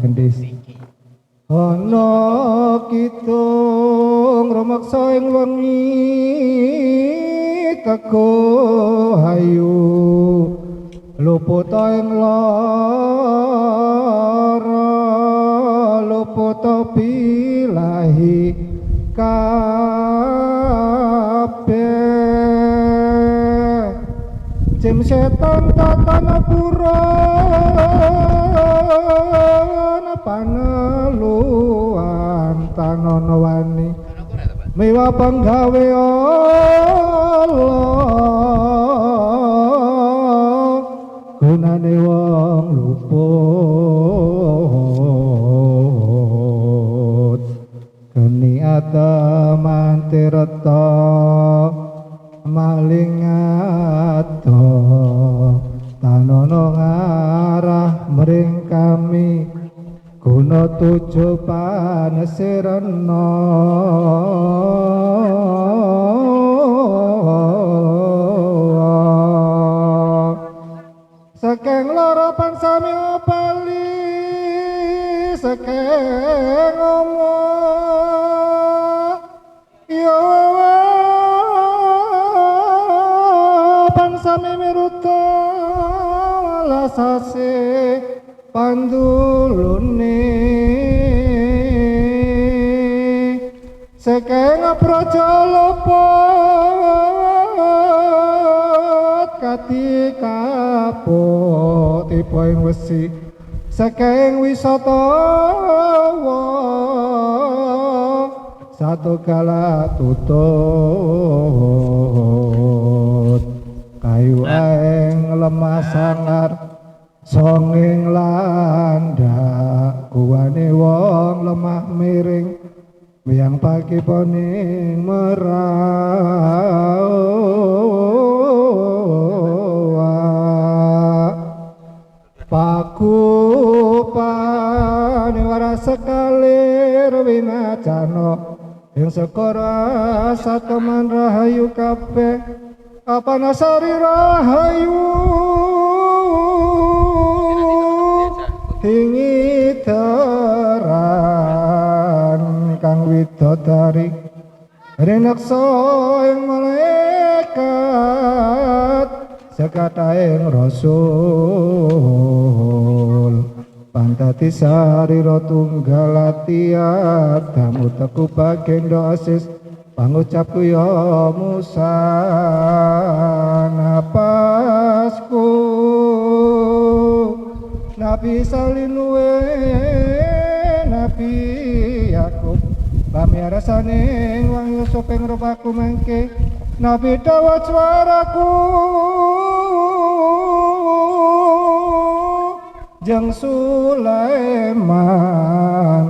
gendis ana kitung rumaksa ing wengi teko hayu luput ing lara luput bilahi kabeh jim setan tatana pura paneluan tanono wani miwa penggawe Allah gunane wong luput geni ataman tirta maling ato tanono ngarah mring kami guna tujuh panesirana sekeng loro pansami opali sekeng omong yo pansami miruta lasase pandulune sekeng praja lopot kati kaput tipe ing wesi sekeng wisatawa satu kala tutut kayu aeng lemah sangar songeng landak kuwane wong lemah miring yang pagi poning merawat paku paniwara sekali winacano yang sekora sataman rahayu kabeh apa nasari rahayu hingi teran kang widodari rineksa ing malaikat sekataing rasul pantati sarira tunggal atiat damu teku bagendo asis pangucapku ya Musa napasku Nabi Salinwe Nabi Yakub pamiara saning wang Yusuf ing rupaku mangke Nabi Dawud suaraku Jeng Sulaiman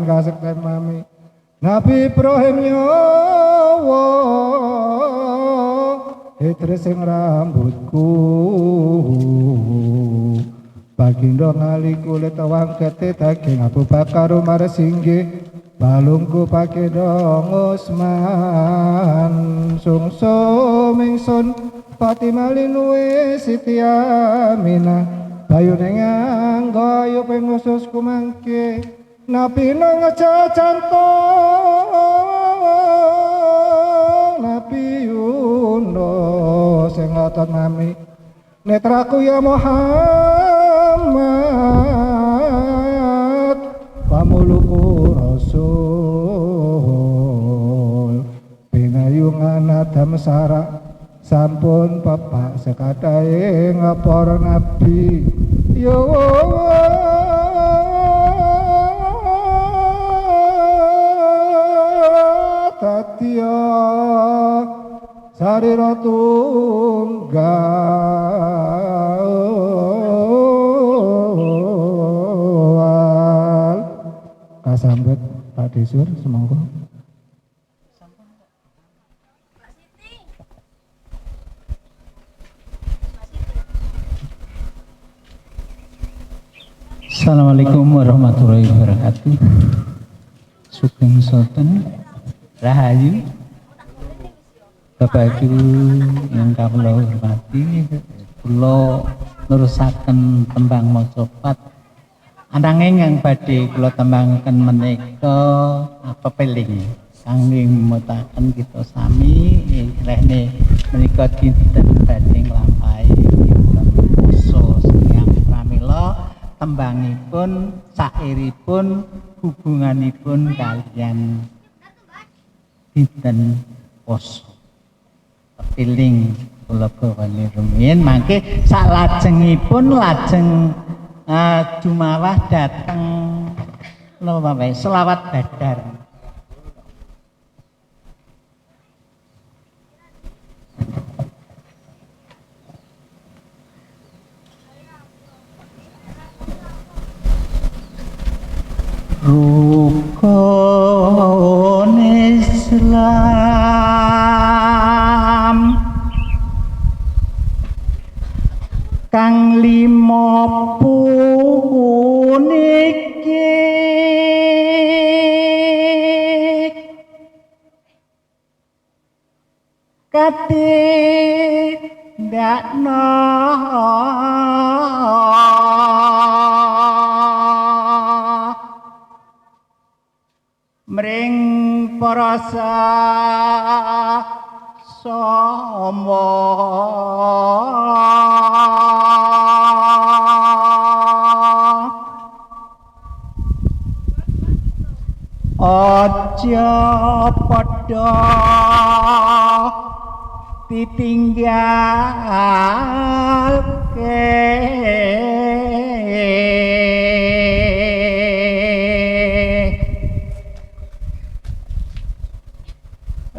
kasekten mami Nabi Ibrahim nyawa Idris sing rambutku Bagindo ngali kulit awang kete daging Abu Bakar Umar singgih balungku pakai dong Usman sungsum ingsun Fatimah Linwe Siti Aminah bayu nengang gayu pengususku mangke Nabi nang cacanto Nabi Yunus sing ngotot nami netraku ya Muhammad pamuluku Rasul pinayungan adam sara sampun bapak sekadae ngapara nabi yo tatya sarira tunggal kasambet Pak Desur semangko. Assalamualaikum warahmatullahi wabarakatuh. Sugeng Soten Rahayu Bapak Ibu yang kula hormati, kula nerusaken tembang macapat Ananging yang badhe kula tembangken menika pepeling kangge mutaken kita sami rene menika dinten badhe nglampahi dinten poso sing pramila tembangipun sairipun hubunganipun kalian dinten poso pepiling kula bawane rumiyin mangke salajengipun lajeng jumawah dateng napa wae selawat badar. Rukun Islam kang lima puniki katindakna mring para sasama aja padha ditinggalke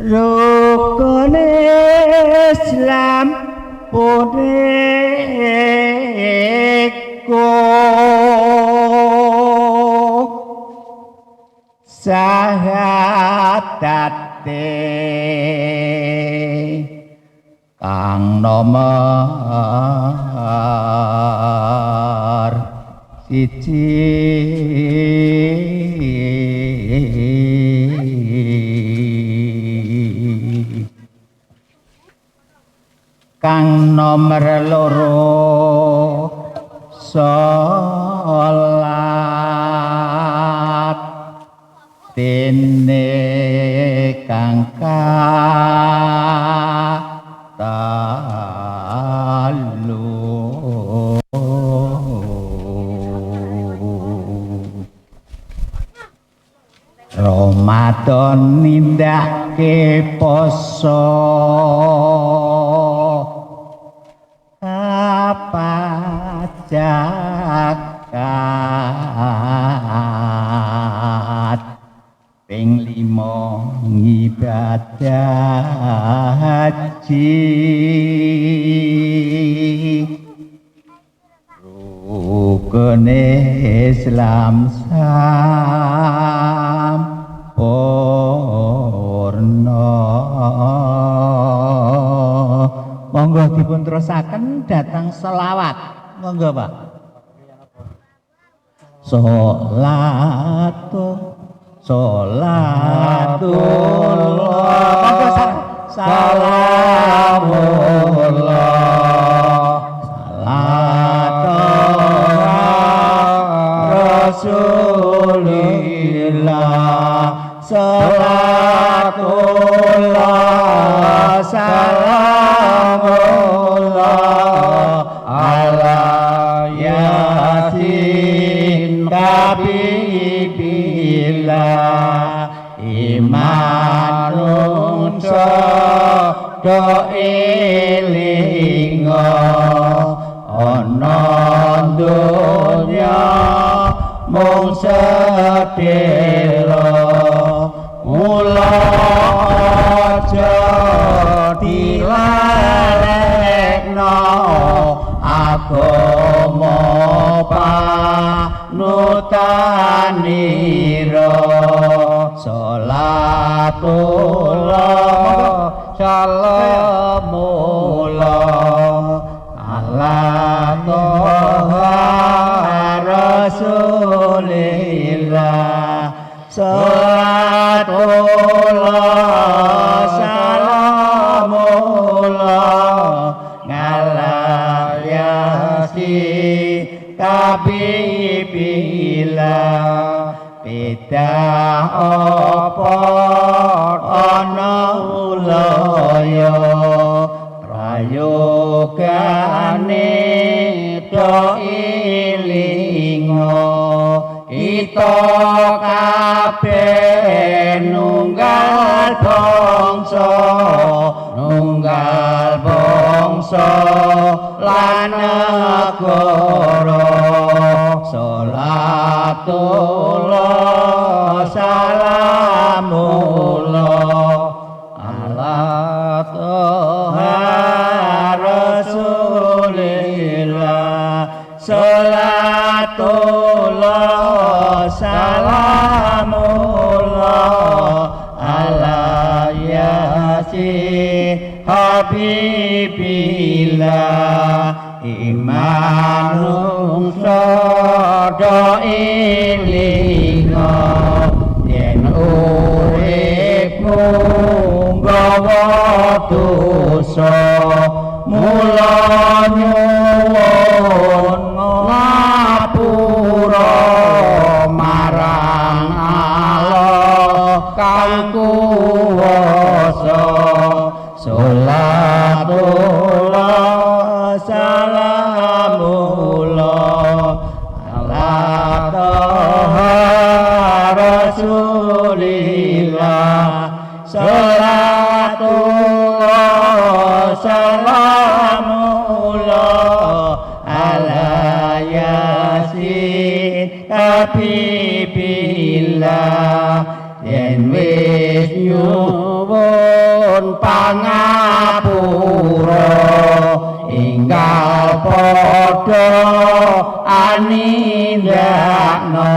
rukun Islam punika sahadatè kang nomor siji kang nomor loro salat dene kang katalu Ramadan nindake poso jagat ping 5 ngibadah haji rukun Islam sampurna. Monggo dipun terusaken dhateng selawat. Monggo, Pak. Sholatullah monggo salamullah Rasulillah sholatullah salamullah ala yasin kabibillah imanun do elinga ana donya mung sedhela mula aja dilalekno agama panutanira sholatullah salamullah ala toha rasulillah sholatullah salamullah ala yasin kabibila beda apa ana ulaya prayogane do ilinga kita kabeh nunggal bangsa lan negara salatullah salamullah ala toha rasulillah salatullah salamullah ala yasin habibillah imanung sada ilinga yen uripmu nggawa dosa mula nyuwun ngapura marang Allah kang kuwasa salatullah salamullah ala toha rasulillah salatullah salamullah ala yasin habibillah yen wis nyuwun pangapura ingkang padha anindakna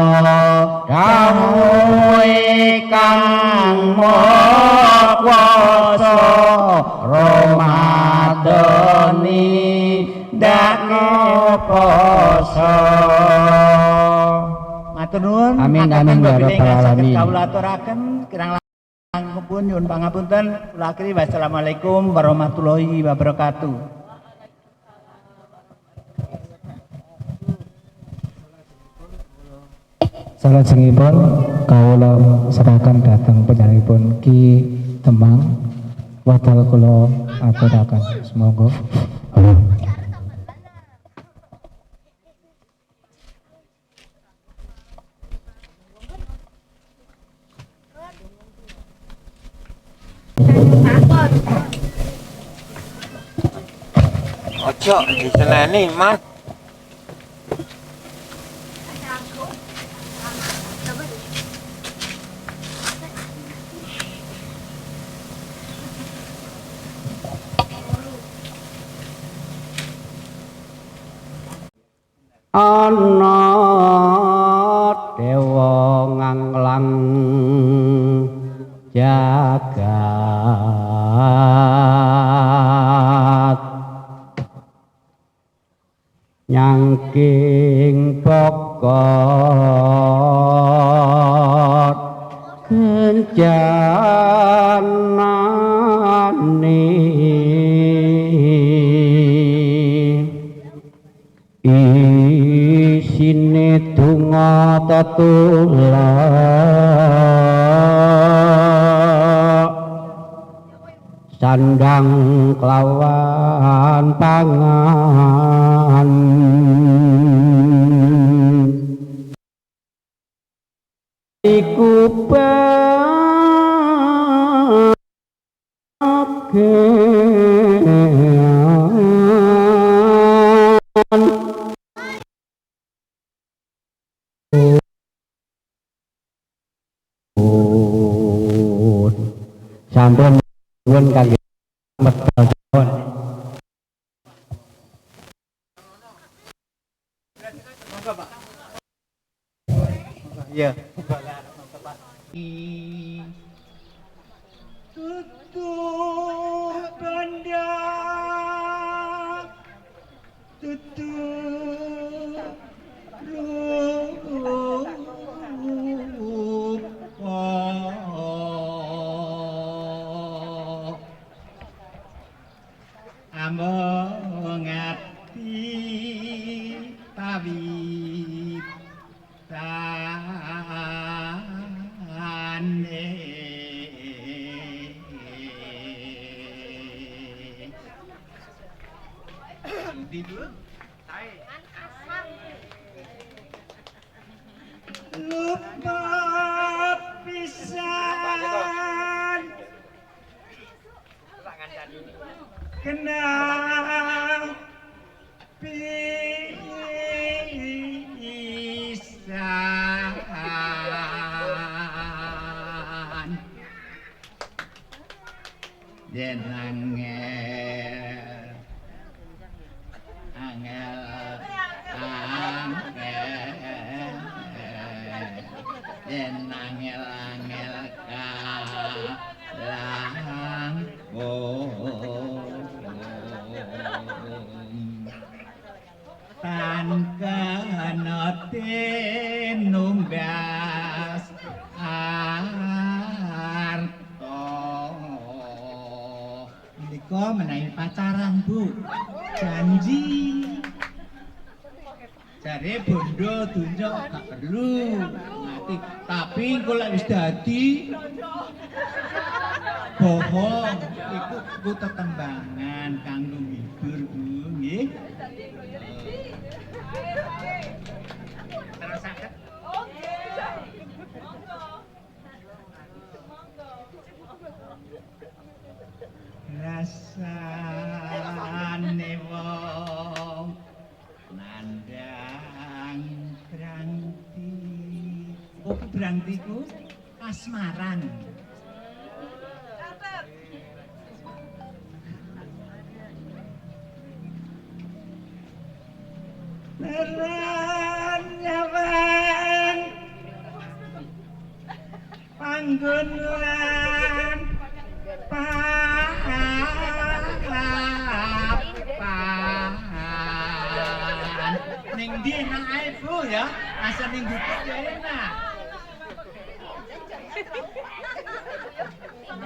dawuh kang maha kuwasa Ramadhani ndakne poso. Matur nuwun. Amin amin ya rabbal alamin. Kawula aturaken kirang langkung nyuwun pangapunten. Kula akhiri wassalamualaikum warahmatullahi wabarakatuh. Salajengipun kawula serahaken dhateng panjenenganipun Ki Temang wadal kula aturaken semoga ojo diseneni Mas. ana dewa nganglang jagat nyangking pokok kencanane isine donga tetulak sandang kelawan pangan iku sampun nuwun kangge medal pun. Iya. Tutup benda, tutup rupa. Among ati kawitane di dulu lupa pisan kenal pisan yen angel yen angel kalang tan kanote numbas arto menika menawi pacaran Bu janji jare bondo tunjuk gak perlu ngerti tapi kalau wis dadi bohong iku tetembangan kanggo ngibur Bu nggih terusaken rasane wong nandang brangti oh brangtiku kasmaran neran nyawang panggon lan papan ning ndi enak ae Bu ya asal ning bukit ya enak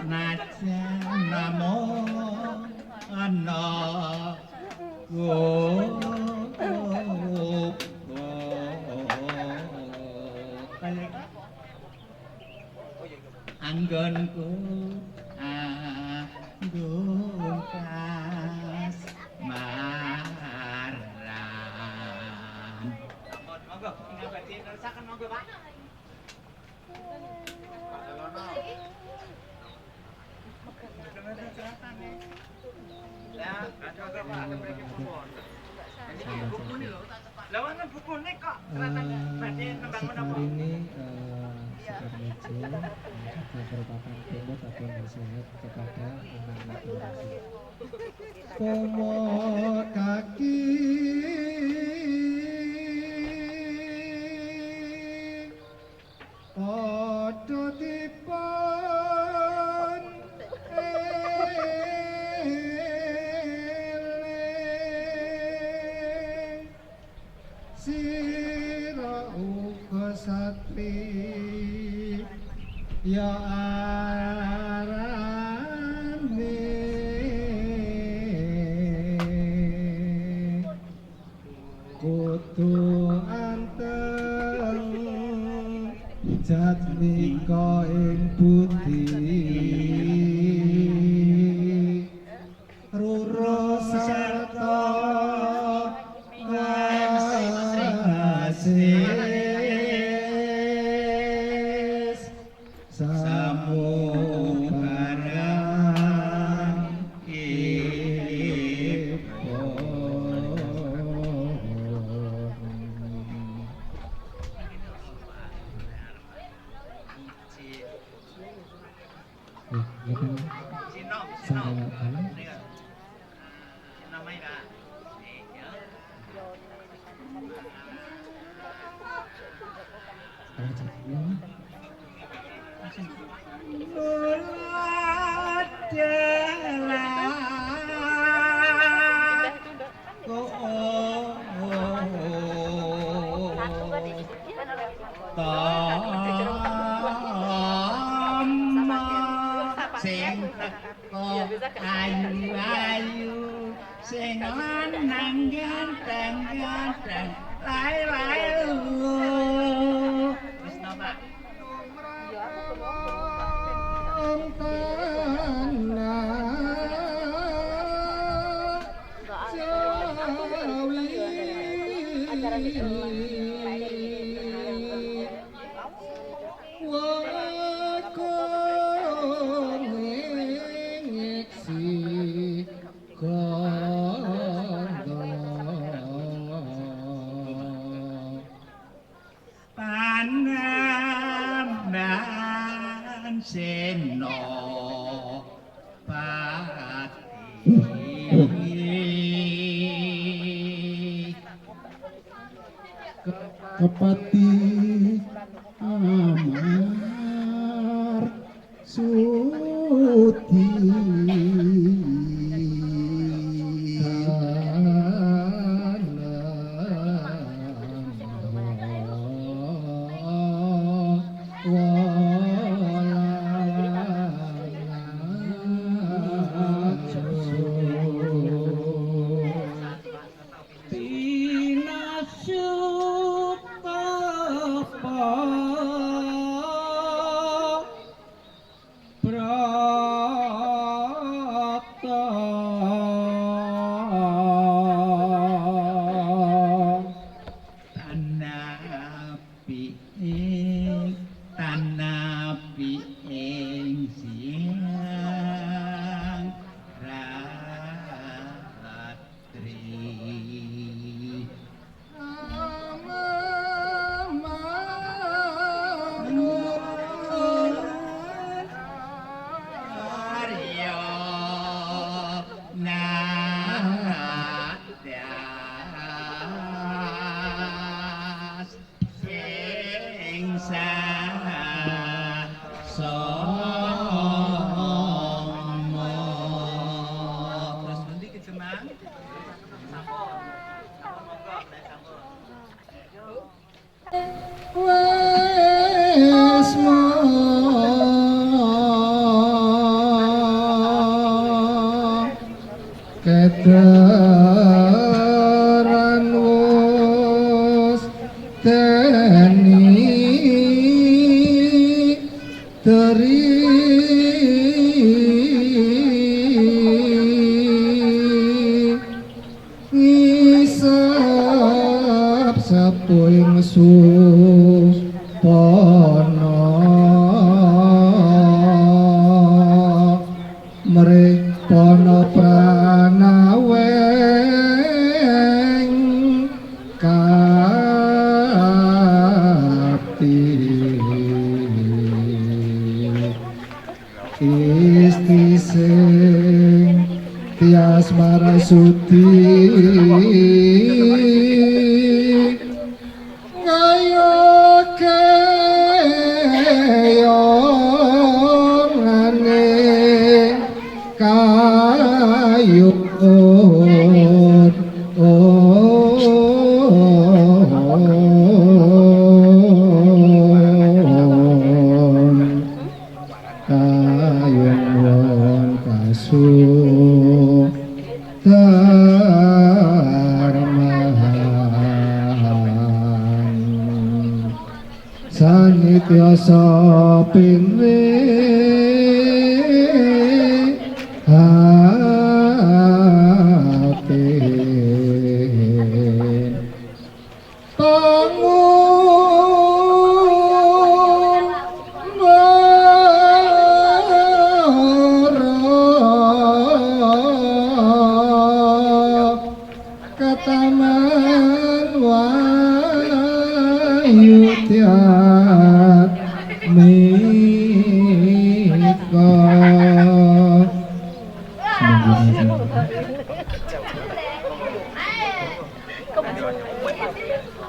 najan namung ana anggonku anggung kasmaran monggo tinggal badhe nerusaken monggo Pak lah ada Pak ada mriki pupun ini buku ini lho lawan buku ini kok badhe nembang menapa ini Sukarmeja merupakan tembok atau nasihat kepada anak-anak generasi komod kaki odo dipun eling sira uga satri ya arane kudu anteng jatmika ing budi rurus sarta wasis samubarang ayu-ayu sing lanang ganteng-ganteng Lain-lain. Wis to, Pak. Panamban seno pati Kepati Amar Suti tanapi ing siang ratri Aryo nadas sing terus nanti ke Jemang Wesmo Keteran wus teni teri ngisap sapuing sus pono mrih pono pranaweng kapti isti sing tias marasuti ngayoke yongane kayut kayun kasu tarmahan sanitiasa pinwe hati bangun berok kataman wayu tiat mika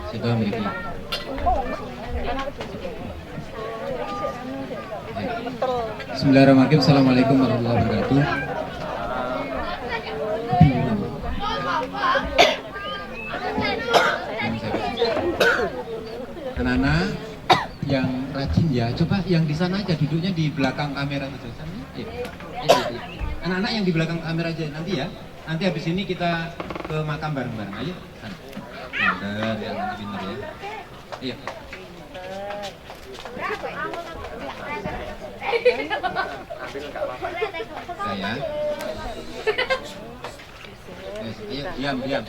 Situ mriki. Bismillahirrahmanirrahim. Assalamualaikum warahmatullahi wabarakatuh. Anak-anak yang rajin ya, coba yang di sana aja duduknya di belakang kamera itu. Anak-anak yang di belakang kamera aja nanti ya. Nanti habis ini kita ke makam bareng-bareng. Ayo. Sana. Pinter, yang pinter ya. Iya. Saya. Yes, iya, diam.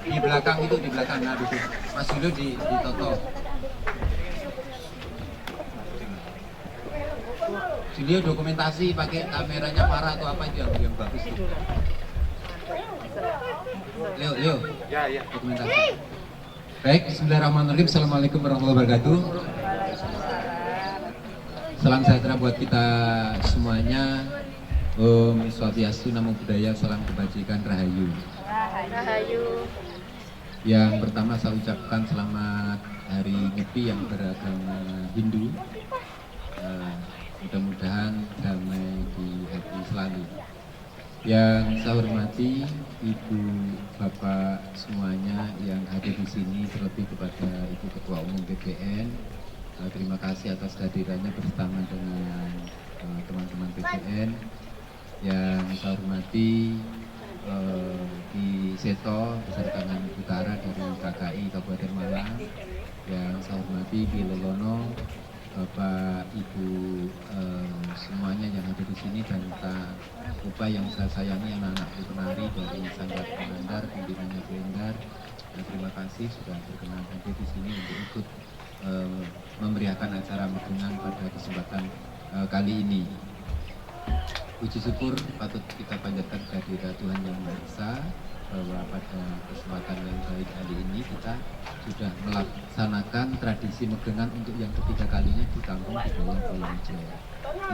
Di belakang itu, di belakang. Nah, duduk. Mas Julio di Toto. Julio dokumentasi pakai kameranya Para atau apa itu yang bagus itu. Leo. Ya. Dokumentasi. Baik, bismillahirrahmanirrahim. Assalamualaikum warahmatullahi wabarakatuh. Salam sejahtera buat kita semuanya. Om Swastiastu, Namo Buddhaya, salam kebajikan, Rahayu. Rahayu. Yang pertama saya ucapkan selamat Hari Nyepi yang beragama Hindu. Mudah-mudahan damai di hati selalu. Yang saya hormati Ibu Bapak semuanya yang hadir di sini, terlebih kepada Ibu Ketua Umum PBN. Terima kasih atas kehadirannya bersama dengan teman-teman PBN. Yang saya hormati di Seto beserta dengan Utara dari KKI Kabupaten Malang. Yang saya hormati di Lolono, Bapak Ibu semuanya yang ada di sini, dan tak lupa yang saya sayangi anak-anak penari dari Sanggar Penandar, pimpinannya Blendar. Terima kasih sudah berkenan hadir di sini untuk ikut memeriahkan acara megengan pada kesempatan kali ini. Puji syukur patut kita panjatkan kehadirat Tuhan Yang Maha Esa bahwa pada kesempatan yang baik kali ini kita sudah melaksanakan tradisi megengan untuk yang ketiga kalinya di Kampung Budaya Polowijaya.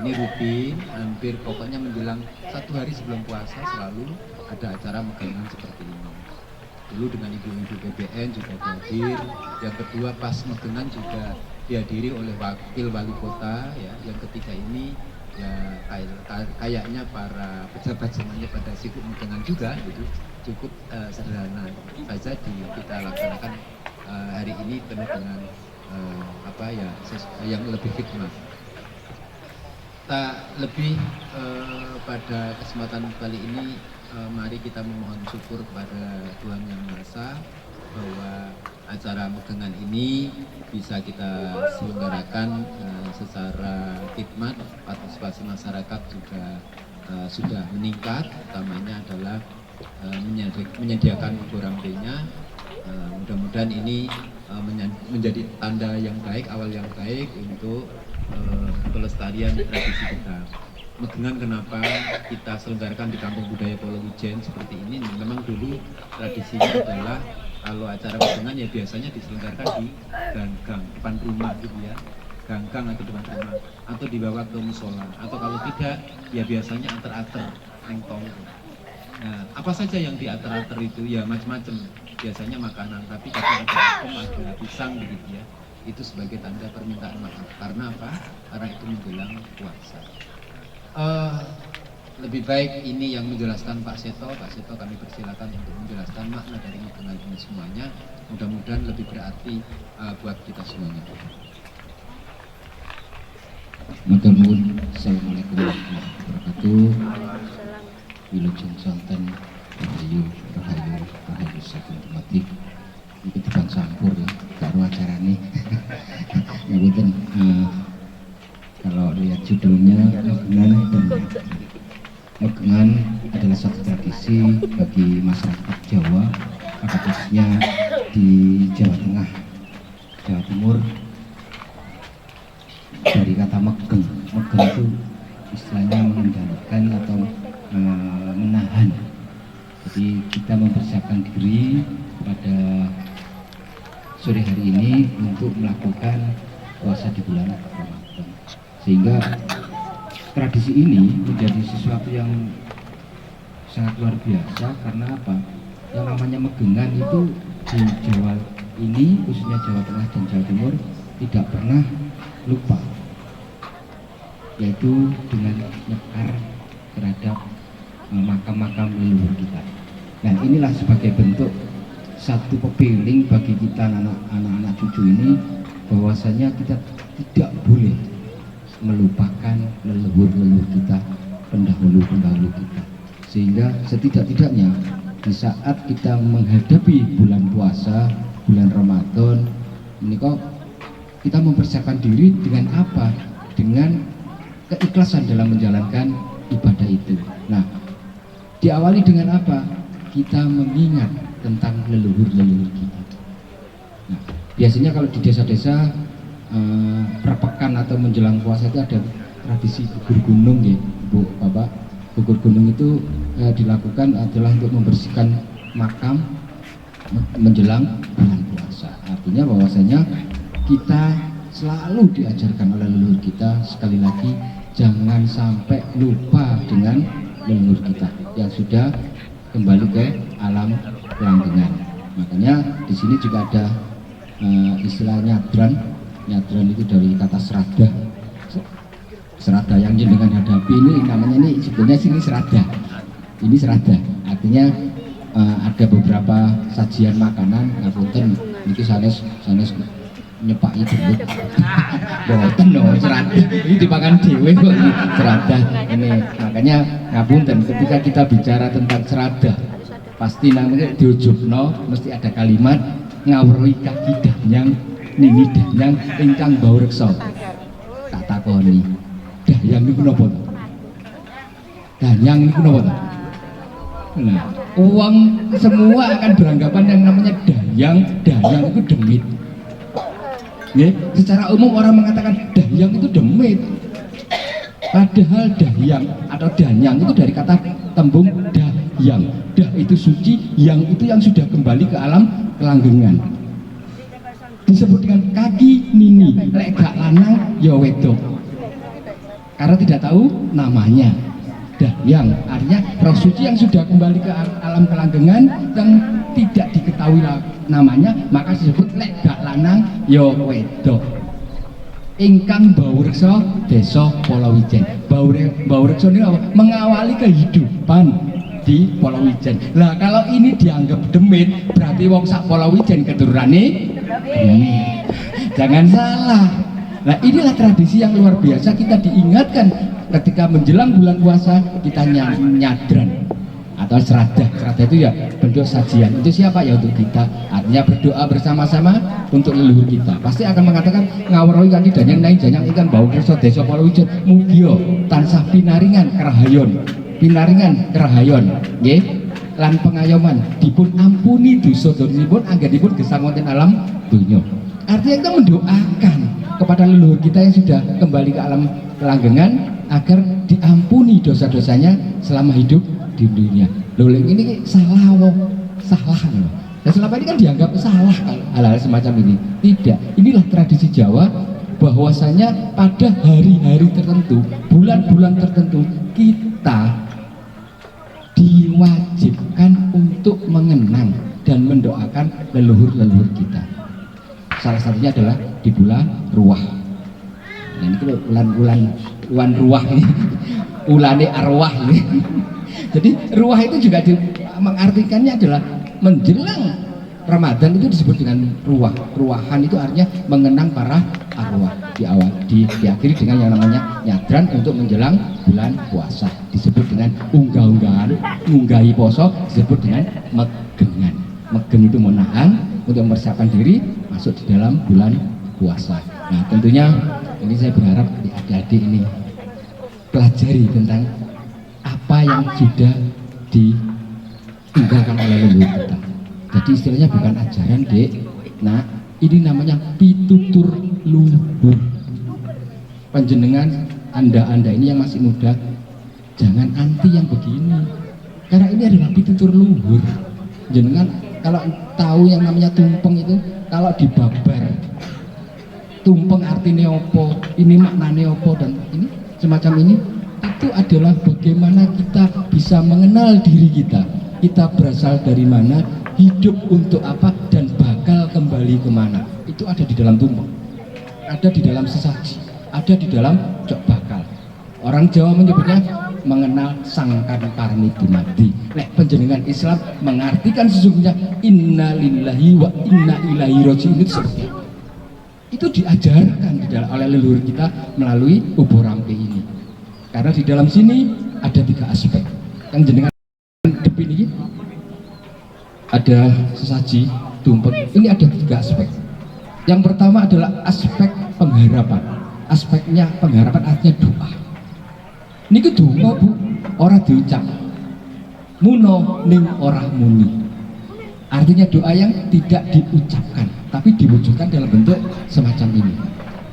Ini rutin, hampir pokoknya menjelang 1 hari sebelum puasa selalu ada acara megengan seperti ini. Dulu dengan ibu-ibu PBN juga hadir. Yang kedua pas megengan juga dihadiri oleh wakil wali kota ya. Yang ketiga ini ya kayaknya para pejabat semuanya pada sibuk megengan juga gitu. Cukup sederhana saja kita laksanakan hari ini penuh dengan yang lebih hikmah. Tak lebih pada kesempatan kali ini mari kita memohon syukur kepada Tuhan Yang Maha Esa bahwa acara megengan ini bisa kita selenggarakan secara khidmat, partisipasi masyarakat juga sudah meningkat, utamanya adalah menyediakan goramdenya. Mudah-mudahan ini menjadi tanda yang baik, awal yang baik untuk pelestarian tradisi kita. Megengan kenapa kita selenggarakan di Kampung Budaya Polowijaya seperti ini? Memang dulu tradisinya adalah kalau acara megengan ya biasanya diselenggarakan di ganggang depan rumah gitu ya, ganggang atau depan rumah, atau dibawa ke musola, atau kalau tidak ya biasanya ater-ater nengtong. Nah, apa saja yang diater-ater itu ya macam-macam, biasanya makanan, tapi kadang ada pisang begitu ya. Itu sebagai tanda permintaan maaf. Karena apa? Karena itu menjelang puasa. Lebih baik ini yang menjelaskan Pak Seto. Pak Seto kami persilakan untuk menjelaskan makna dari megengan ini semuanya. Mudah-mudahan lebih berarti buat kita semuanya. Maturnuwun. Assalamualaikum warahmatullahi wabarakatuh. Wilujeng Santen Rahayu saking temati. Iki tukang sampur ya, karo acarane. Ya betul. Kalau lihat judulnya megengan adalah satu tradisi bagi masyarakat Jawa, khususnya di Jawa Tengah, Jawa Timur. Dari kata megeng itu istilahnya mengendalikan atau menahan. Jadi kita mempersiapkan diri pada sore hari ini untuk melakukan puasa di bulan Ramadan, sehingga tradisi ini menjadi sesuatu yang sangat luar biasa. Karena apa? Yang namanya megengan itu di Jawa ini, khususnya Jawa Tengah dan Jawa Timur, tidak pernah lupa, yaitu dengan nyekar terhadap makam-makam leluhur kita. Nah, inilah sebagai bentuk satu pepiling bagi kita anak-anak cucu ini, bahwasanya kita tidak boleh melupakan leluhur-leluhur kita, pendahulu-pendahulu kita. Sehingga setidak-tidaknya di saat kita menghadapi bulan puasa, bulan Ramadan ini kok kita mempersiapkan diri dengan apa? Dengan keikhlasan dalam menjalankan ibadah itu. Nah, diawali dengan apa? Kita mengingat tentang leluhur-leluhur kita. Nah, biasanya kalau di desa-desa perpekan atau menjelang puasa itu ada tradisi gugur gunung ya, Bu, Bapak. Gugur gunung itu dilakukan adalah untuk membersihkan makam menjelang bulan puasa. Artinya bahwasanya kita selalu diajarkan oleh leluhur kita, sekali lagi jangan sampai lupa dengan leluhur kita yang sudah kembali ke alam kelanggengan. Makanya di sini juga ada istilah nyadran. Nyadran itu dari kata serada. Serada yang jenengan hadapi ini namanya ini sebetulnya sini serada. Ini serada. Artinya ada beberapa sajian makanan, ngapunten niki sanes nyepaki dulu. Boten no serada. Ini dimakan dhewe kok serada. Ini makanya ngapunten ketika kita bicara tentang serada pasti namanya diujubno mesti ada kalimat ngawruhi kaki danyang nini danyang ingkang bau reksa. Tak takoni danyang niku napa to? Danyang niku napa to? Nah, uang semua akan beranggapan yang namanya danyang itu demit. Ya, secara umum orang mengatakan danyang itu demit. Padahal dahyang atau danyang itu dari kata tembung dahyang. Dah itu suci, yang itu yang sudah kembali ke alam kelanggengan. Disebut dengan kaki nini, lek gak lanang ya wedok. Karena tidak tahu namanya. Dahyang artinya roh suci yang sudah kembali ke alam kelanggengan yang tidak diketahui namanya, maka disebut lek gak lanang ya wedok. Ingkang bau reksa desa Palawijen. Bau reksa ini apa? Mengawali kehidupan di Palawijen. Lah kalau ini dianggap demit, berarti wong sak Palawijen keturunane demit. Jangan salah. Nah, inilah tradisi yang luar biasa, kita diingatkan ketika menjelang bulan puasa kita nyadran atau serada. Serada itu ya bentuk sajian. Itu siapa? Ya untuk kita. Artinya berdoa bersama-sama untuk leluhur kita. Pasti akan mengatakan ngawruhi kaki danyang nai danyang ikan bau kersa desa Palawijen mugia tansah pinaringan kerahayon. Pinaringan kerahayon nggih lan pengayoman dipun ampuni dosa-dosanipun anggenipun gesang wonten alam donya. Artinya kita mendoakan kepada leluhur kita yang sudah kembali ke alam kelanggengan agar diampuni dosa-dosanya selama hidup di dunia. Loh, ini salah loh. Dan selama ini kan dianggap salah hal-hal semacam ini. Tidak. Inilah tradisi Jawa bahwasanya pada hari-hari tertentu, bulan-bulan tertentu kita diwajibkan untuk mengenang dan mendoakan leluhur-leluhur kita. Salah satunya adalah di bulan Ruah. Nah, ini bulan Ruah ini, ulane arwah ini. Jadi Ruah itu juga mengartikannya adalah menjelang Ramadan itu disebut dengan Ruah. Ruahan itu artinya mengenang para arwah. Diakhiri dengan yang namanya nyadran untuk menjelang bulan puasa. Disebut dengan unggah-unggahan, ngunggahi poso disebut dengan megengan. Megen itu menahan untuk mempersiapkan diri masuk di dalam bulan puasa. Nah, tentunya ini saya berharap adik-adik ini pelajari tentang apa yang sudah ditinggalkan oleh leluhur kita. Jadi istilahnya bukan ajaran, Dek. Nah, ini namanya pitutur luhur. Panjenengan anda ini yang masih muda jangan anti yang begini. Karena ini adalah pitutur luhur. Jenengan kalau tahu yang namanya tumpeng itu, kalau dibabar tumpeng artinya opo, ini maknanya opo, dan ini semacam ini, itu adalah bagaimana kita bisa mengenal diri kita berasal dari mana, hidup untuk apa, dan bakal kembali kemana. Itu ada di dalam tumpeng, ada di dalam sesaji, ada di dalam cok bakal. Orang Jawa menyebutnya mengenal sangkan karni dumadi. Nek penjenengan Islam mengartikan sesungguhnya inna lillahi wa inna ilaihi raji'un itu seperti apa? Itu diajarkan oleh leluhur kita melalui Ubo Rampe ini. Karena di dalam sini ada 3 aspek. Yang jenengan depan ini ada sesaji, tumpeng ini ada 3 aspek. Yang pertama adalah aspek pengharapan. Aspeknya pengharapan artinya doa. Niki donga Bu, ora diucap. Muno ning ora muni. Artinya doa yang tidak diucapkan, tapi diwujudkan dalam bentuk semacam ini,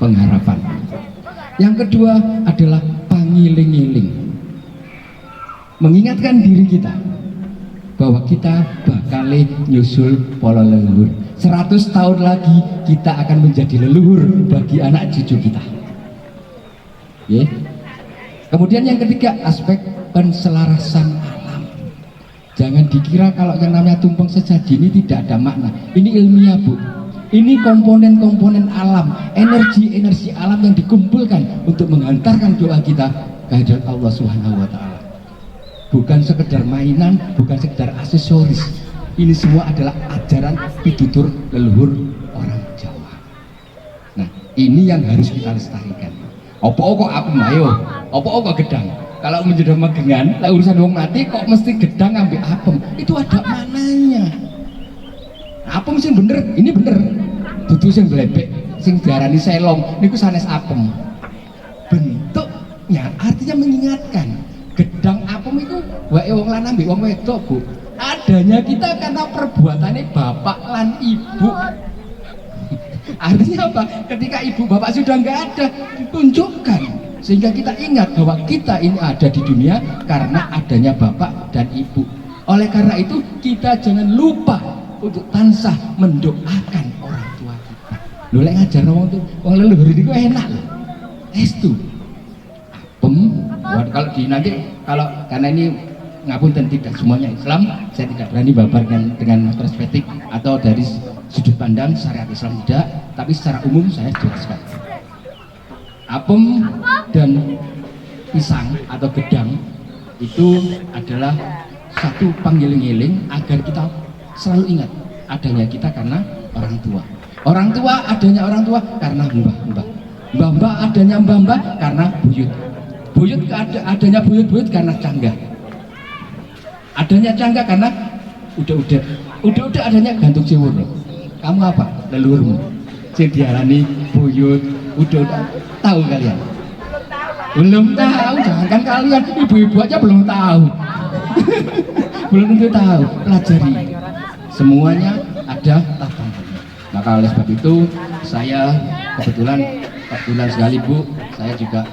pengharapan. Yang kedua adalah pangiling-iling, mengingatkan diri kita bahwa kita bakal nyusul pola leluhur. 100 tahun lagi kita akan menjadi leluhur bagi anak cucu kita. Ya. Kemudian yang ketiga, aspek penselarasan alam. Jangan dikira kalau yang namanya tumpeng sesaji ini tidak ada makna. Ini ilmiah Bu. Ini komponen-komponen alam, energi-energi alam yang dikumpulkan untuk menghantarkan doa kita ke hadirat Allah Subhanahu wa Ta'ala. Bukan sekedar mainan, bukan sekedar aksesoris. Ini semua adalah ajaran pitutur leluhur orang Jawa. Nah, ini yang harus kita lestarikan. Opo kok apem ayo, opo kok gedang. Kalau menjadi magengan, lah urusan wong mati kok mesti gedang ambil apem. Itu ada mananya. Apem sing bener, ini bener. Dudu sing blebek, sing diarani selong, niku sanes apem. Bentuknya artinya mengingatkan. Gedang apem itu wae wong lanang ambek wong wedok Bu. Adanya kita karena perbuatannya bapak lan ibu. Artinya apa? Ketika ibu bapak sudah nggak ada, ditunjukkan sehingga kita ingat bahwa kita ini ada di dunia karena adanya bapak dan ibu. Oleh karena itu kita jangan lupa untuk tansah mendoakan orang tua kita. Lho lek ngajar wong leluhur itu enak loh. Estu. Kalau di nanti kalau karena ini ngapunten tidak semuanya Islam, saya tidak berani babarkan dengan perspektif atau dari sudut pandang syariat Islam tidak, tapi secara umum saya jelaskan. Apem dan pisang atau gedang itu adalah satu panggiling-giling agar kita selalu ingat adanya kita karena orang tua. Orang tua adanya orang tua karena mbah-mbah. Mbah-mbah adanya mbah-mbah karena buyut. Buyut adanya buyut-buyut karena canggah. Adanya canggah karena udah adanya gantung siwur. Kamu apa? Leluhurmu. Sing diarani buyut, udah tahu kalian? Belum tahu, jangankan kalian, ibu-ibu aja belum tahu. Belum tentu tahu, pelajari. Semuanya ada tatangannya. Maka oleh sebab itu saya kebetulan sekali Bu, saya juga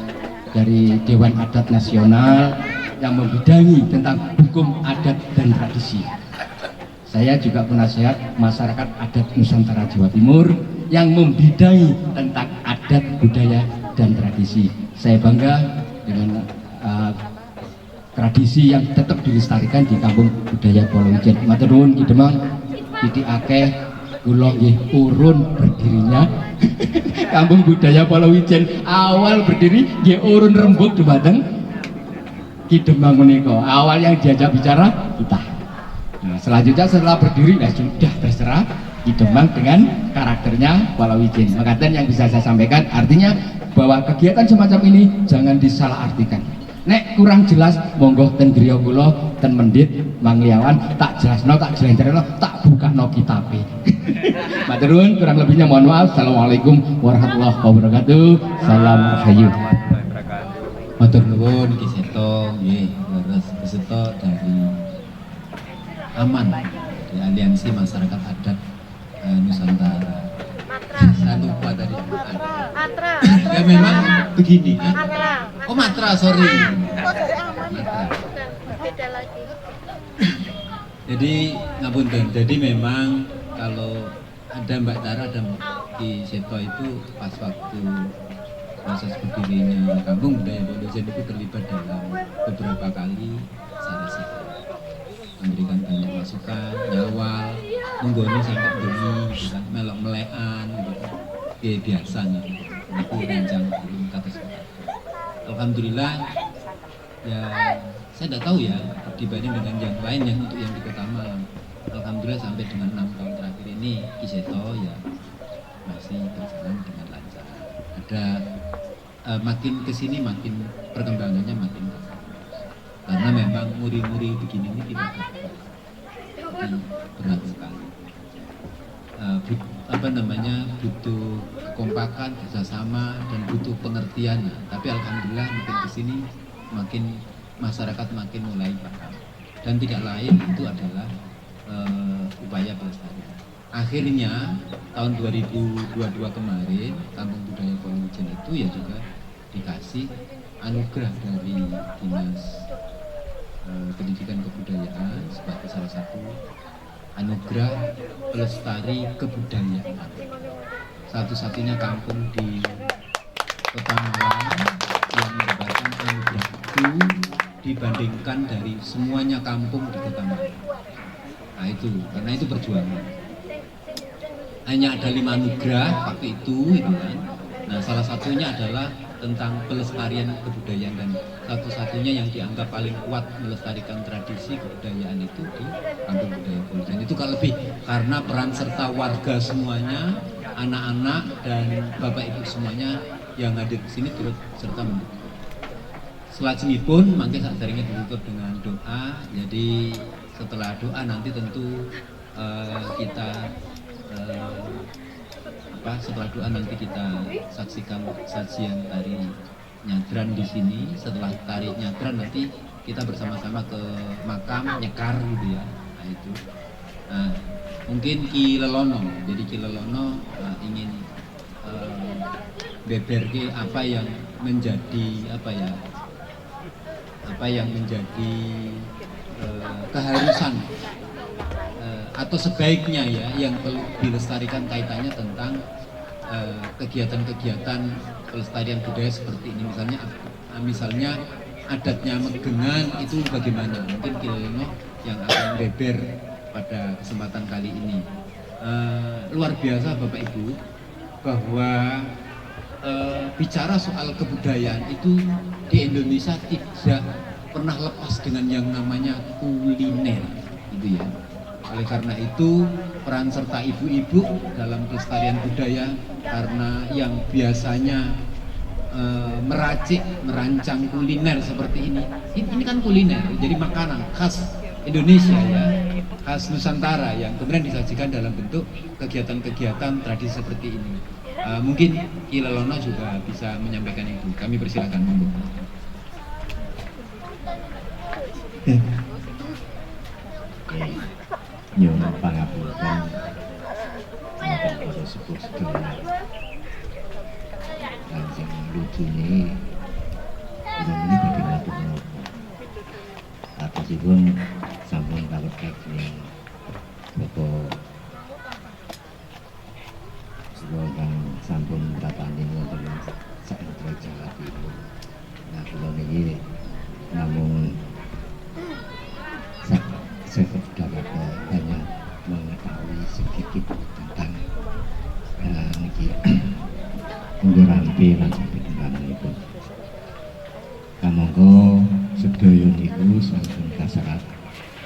dari Dewan Adat Nasional yang membidangi tentang hukum adat dan tradisi. Saya juga penasehat masyarakat adat Nusantara Jawa Timur yang membidangi tentang adat, budaya, dan tradisi. Saya bangga dengan tradisi yang tetap dilestarikan di Kampung Budaya Polowijen. Matur nuwun Ki Demang, titik akeh kula nggih urun berdirinya Kampung Budaya Polowijen. Awal berdiri nggih urun rembug dumateng Ki Demang menika. Awal yang diajak bicara kita. Nah, selanjutnya setelah berdiri ya sudah terserah Ki Demang dengan karakternya Polowijen. Maka yang bisa saya sampaikan artinya bahwa kegiatan semacam ini jangan disalahartikan. Nek kurang jelas monggo ten griya kula ten Mendit Mangliawan tak jelasno tak jelentreno tak bukakno kitabe. Matur nuwun, kurang lebihnya mohon maaf. Assalamualaikum warahmatullahi wabarakatuh. Salam rahayu. Matur nuwun Ki Seto nggih, leres Seto dari Aman di Aliansi Masyarakat Adat Nusantara. Saya lupa tadi. Matra. Ya memang begini. Matra. Oh Matra, sorry. Bukan, beda lagi. Jadi ngapunten. Jadi memang kalau ada Mbak Tara dan Ki Seto itu pas waktu proses berdirinya Kampung Budaya Polowijen itu terlibat dalam beberapa kali sarasi, memberikan banyak masukan, nyawal, menggoni sampai bengi, gitu, melok melekan, gitu. Kayak biasa gitu. Itu rencang kata seperti. Alhamdulillah ya saya tidak tahu ya dibanding dengan yang lain yang untuk yang di Kota Malang. Alhamdulillah sampai dengan 6 tahun terakhir ini Ki Seto ya masih berjalan dengan lancar. Ada makin kesini makin perkembangannya makin bagus. Karena memang muri-muri begini ini tidak gampang. Jadi berat sekali. butuh kekompakan, kerjasama dan butuh pengertian. Tapi alhamdulillah makin kesini makin masyarakat makin mulai paham. Dan tidak lain itu adalah upaya pelestarian. Akhirnya tahun 2022 kemarin Kampung Budaya Wonogiri itu ya juga dikasih anugerah dari Dinas Pendidikan Kebudayaan sebagai salah satu anugerah pelestari kebudayaan. Satu-satunya kampung di Kota Malang yang mendapatkan anugerah itu dibandingkan dari semuanya kampung di Kota Malang. Nah itu, karena itu perjuangan. Hanya ada 5 anugerah waktu itu kan. Nah salah satunya adalah tentang pelestarian kebudayaan, dan satu-satunya yang dianggap paling kuat melestarikan tradisi kebudayaan itu di Kampung Budaya Wonogiri. Itu kalau lebih karena peran serta warga semuanya, anak-anak dan bapak ibu semuanya yang hadir di sini turut serta mendukung. Selajengipun mangke saderenge ditutup dengan doa. Jadi setelah doa nanti tentu kita setelah doa nanti kita saksikan sajian tari nyadran di sini. Setelah tari nyadran nanti kita bersama-sama ke makam nyekar gitu ya. Nah itu. Nah, mungkin Ki Lelono. Jadi Ki Lelono ingin beberke apa yang menjadi keharusan atau sebaiknya ya yang perlu dilestarikan kaitannya tentang kegiatan-kegiatan pelestarian budaya seperti ini. Misalnya adatnya Megengan itu bagaimana? Mungkin Kileno yang akan beber pada kesempatan kali ini. Luar biasa Bapak Ibu bahwa bicara soal kebudayaan itu di Indonesia tidak pernah lepas dengan yang namanya kuliner, gitu ya. Oleh karena itu peran serta ibu-ibu dalam pelestarian budaya, karena yang biasanya meracik, merancang kuliner seperti ini kan kuliner, jadi makanan khas Indonesia ya, khas Nusantara yang kemudian disajikan dalam bentuk kegiatan-kegiatan tradisi seperti ini. Mungkin Ki Lelono juga bisa menyampaikan itu. Kami persilakan. Nyuwun pangapunten wonten para sepuh sedaya. Lan sing lucune kula niki badhe matur nuwun. Atusipun sampun kawekek ing Bapak kang sampun tatani wonten saentrek Jawa Timur. Nah kula niki namung sekedar hanya mengetahui sedikit tentang niki ngrampi lan sabeneripun. Kamangka sedaya niku sampun kaserat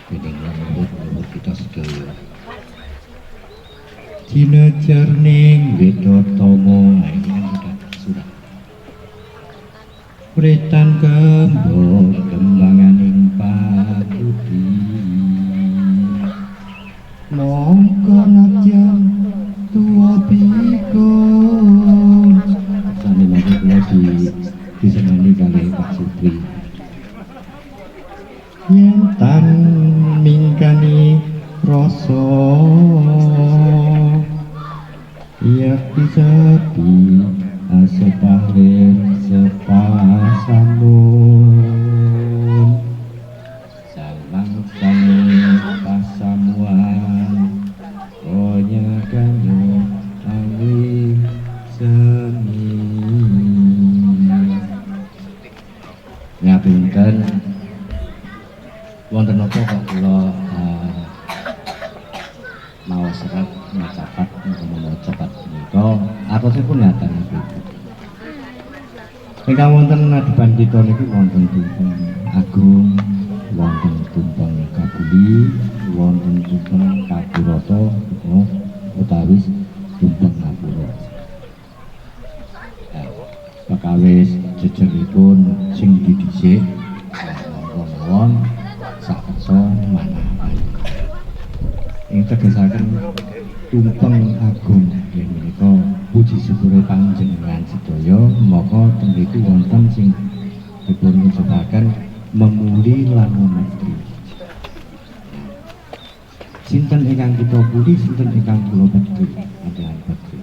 dening leluhur kita sedaya. Jinejar ning Widodama iki kan surat. Pretan kembang kembanganing patuti. Mongko najan tua pikun. Sami mongko kula diseneni kali Pak Supri. Yen tan mingkani rasa ya bisa di sepahlir sepasambun salang sami pasamuan konya kanyo awi semi ngapinten wonten napa kok kula maos serat macapat macapat menika atosipun ngaten niku. Ingkang wonten ngadepan kita niki wonten tumpeng agung, wonten tumpeng kabuli, wonten tumpeng kaburata utawi tumpeng ngapura. Perkawis jejeripun sing didhisik monggo mawon sakersa manah. Ing tegesaken tumpeng agung inggih menika puji syukur panjenengan sedaya maka tembiku wonten sing dipun ucapaken memuli lan memutri. Sinten ingkang kita puli, sinten ingkang kula pedri, panjenengan pedri.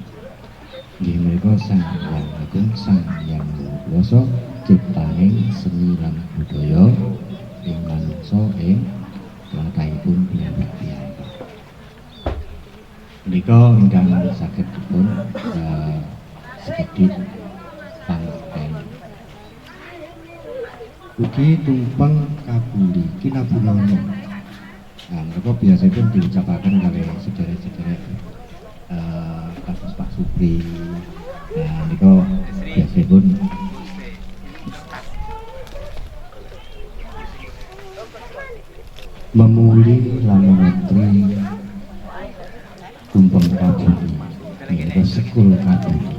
Inggih menika Sang Hyang Agung, Sang Hyang Kuwasa, ciptaning seni lan budaya ing manungsa ing tlatahipun piyambak-piyambak. Menika ingkang saged dipun sekedhik pangerten. Ugi tumpeng kabuli kinabulana. Nah, mereka biasanya diucapkan oleh saudara-saudara kasus Pak Supri. Nah, mereka biasanya pun memuli lan menteri tumpeng kabuli. Mereka sekul kabuli.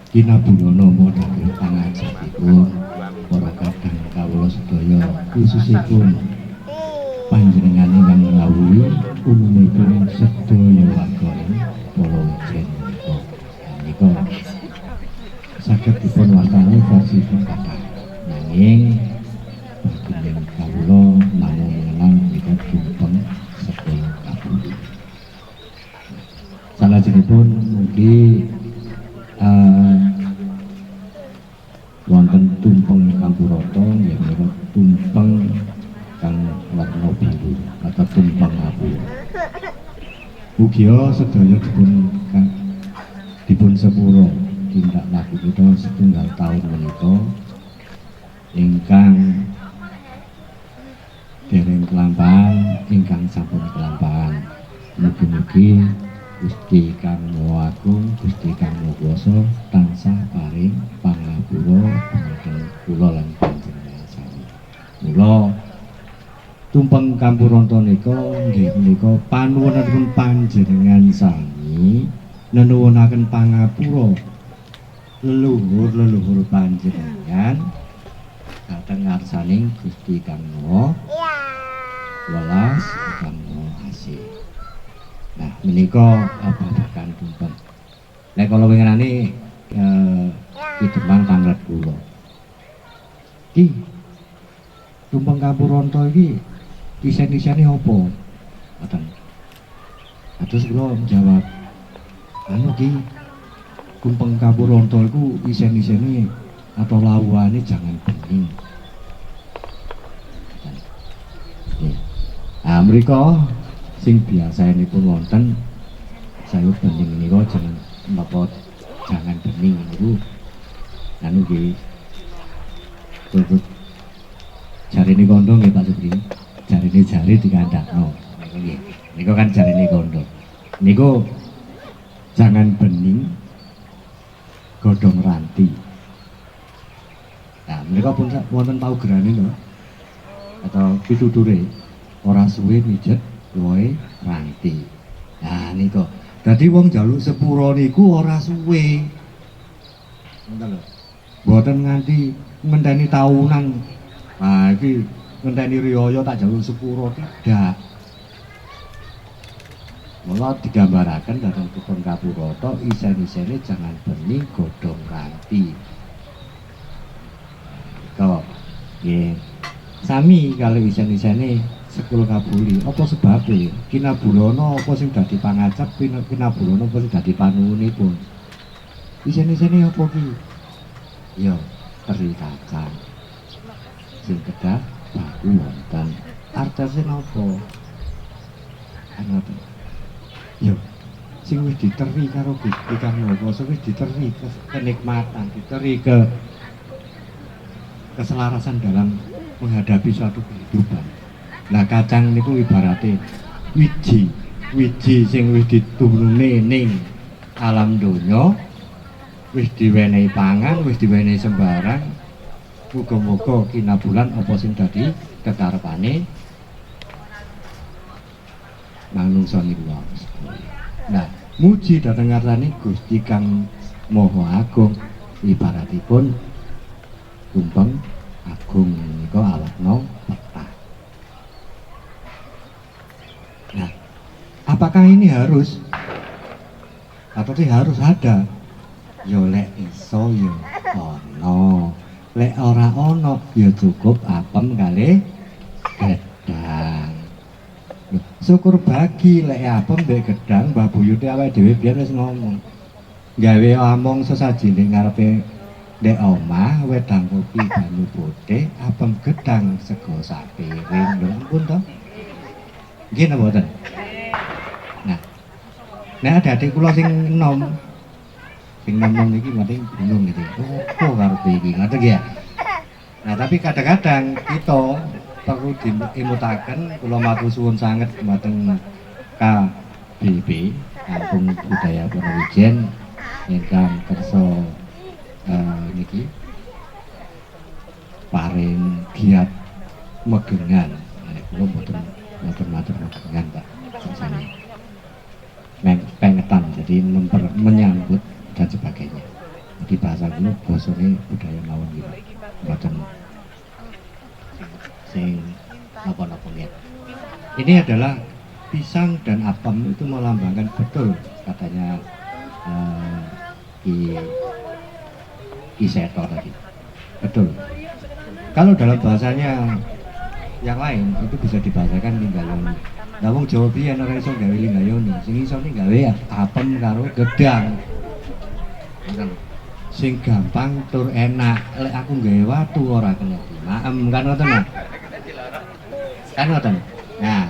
Kinabulana modal pangajapipun para kadang kawula sedaya khususipun panjenengan ingkang ngawuhi umumipun sedaya warga ing Polowijen menika. Menika saged dipun wastani versi kathah. Nanging bagian kawula namung mengenal menika tumpeng sekul kabuli. Salajengipun mugi wonten tumpeng Kampurata ya menika tumpeng kang warna biru atau tumpeng abu. Mugia sedaya dipun sepuro tindak laku kita setunggal tahun menika ingkang dereng kelampahan, ingkang sampun kelampahan. Mugi-mugi Gusti Kang Maha Agung, Gusti Kang Maha Kuwasa tansah paring pangapura dhumateng kula lan panjenengan sami. Mula tumpeng Kampurata nika nggih menika panuwunanipun panjenengan sami nenuwunaken pangapura leluhur panjenengan dhateng ngarsaning Gusti Kang Maha Welas Kang Maha Asih. Nah, menika babagan tumpeng. Nek kala winginane Demang Panglet kula. Ki tumpeng Kampurata iki isen-isene apa? Ngoten. Terus kula menjawab, anu Ki, tumpeng Kampurata iku isen-isene atau lawuhane jangan bening. Nah, mriko sing biasanipun wonten sayur bening menika jangan napa jangan bening niku anu nggih turut jarine kondo nggih Pak Supri, jarine jari dikandakno niku nggih niku kan jarine kondo niku jangan bening godhong ranti. Nah menika pun wonten paugerane lho atau pituture ora suwe mijet wohe ranti. Nah niku dadi wong njaluk sepura niku ora suwe. Ngoten lho. Mboten nganti ngenteni taunan. Nah iki ngenteni riyaya tak njaluk sepura tidak. Mula digambaraken dhateng tumpeng Kampurata isen-isene jangan bening godhong ranti. Kok nggih sami kalau isen-isene sekul kabuli, apa sebabnya? Kinabulana apa sing dadi pangajap, kinabulana apa sing dadi panuwunipun. Isen-isene apa ki? Ya, teri kacang. Sing kedah baku wonten. Artese napa? Ngoten. Ya, sing wis diteri karo Gusti Kang Maha Kuwasa wis diteri kenikmatan, diteri keselarasan dalam menghadapi suatu kehidupan. Nah kacang niku ibarate wiji sing wis diturune ning alam donya, wis diwenehi pangan, wis diwenehi sembarang. Muga-muga kinabulan apa sing dadi kekarepane manungsa niku wae. Nah, muji dhateng ngarsane Gusti Kang Maha Agung ibaratipun tumpeng agung menika alakna petah. Nah, apakah ini harus atau harus ada. Yo lek iso yo ono, lek ora ono yo cukup apem kali gedang. Loh, syukur bagi lek apem mbek gedang Mbah Buyute awake dhewe biyen wis ngomong. Gawe among sesaji ning ngarepe ndek omah wedang kopi banyu putih apem gedang sego sapiring. Lho ampun to. Nggih napa mboten? Nah, nek ada adik kula sing enom iki mati bingung gitu. Oh, karepe iki ngoten nggih ya. Nah, tapi kadang-kadang kita perlu diimutaken kula matur suwun sanget dumateng KBB Kampung Budaya Wonowijen ingkang kersa niki paring giat megengan. Nek kula mboten matur megengan Pak. Sami pengetan jadi menyambut dan sebagainya. Jadi bahasa kula basane budaya mawon gitu. Mboten sing napa-napa nggih. Ini adalah pisang dan apem itu melambangkan betul katanya Ki Seto tadi. Betul. Kalau dalam bahasanya yang lain itu bisa dibahasakan linggayoni. Lah wong Jawa piye ora iso gawe linggayoni, sing iso gawe apem karo gedang. Sing gampang tur enak, lek aku gawe watu ora kena maem kan ngoten. Kan ngoten. Nah,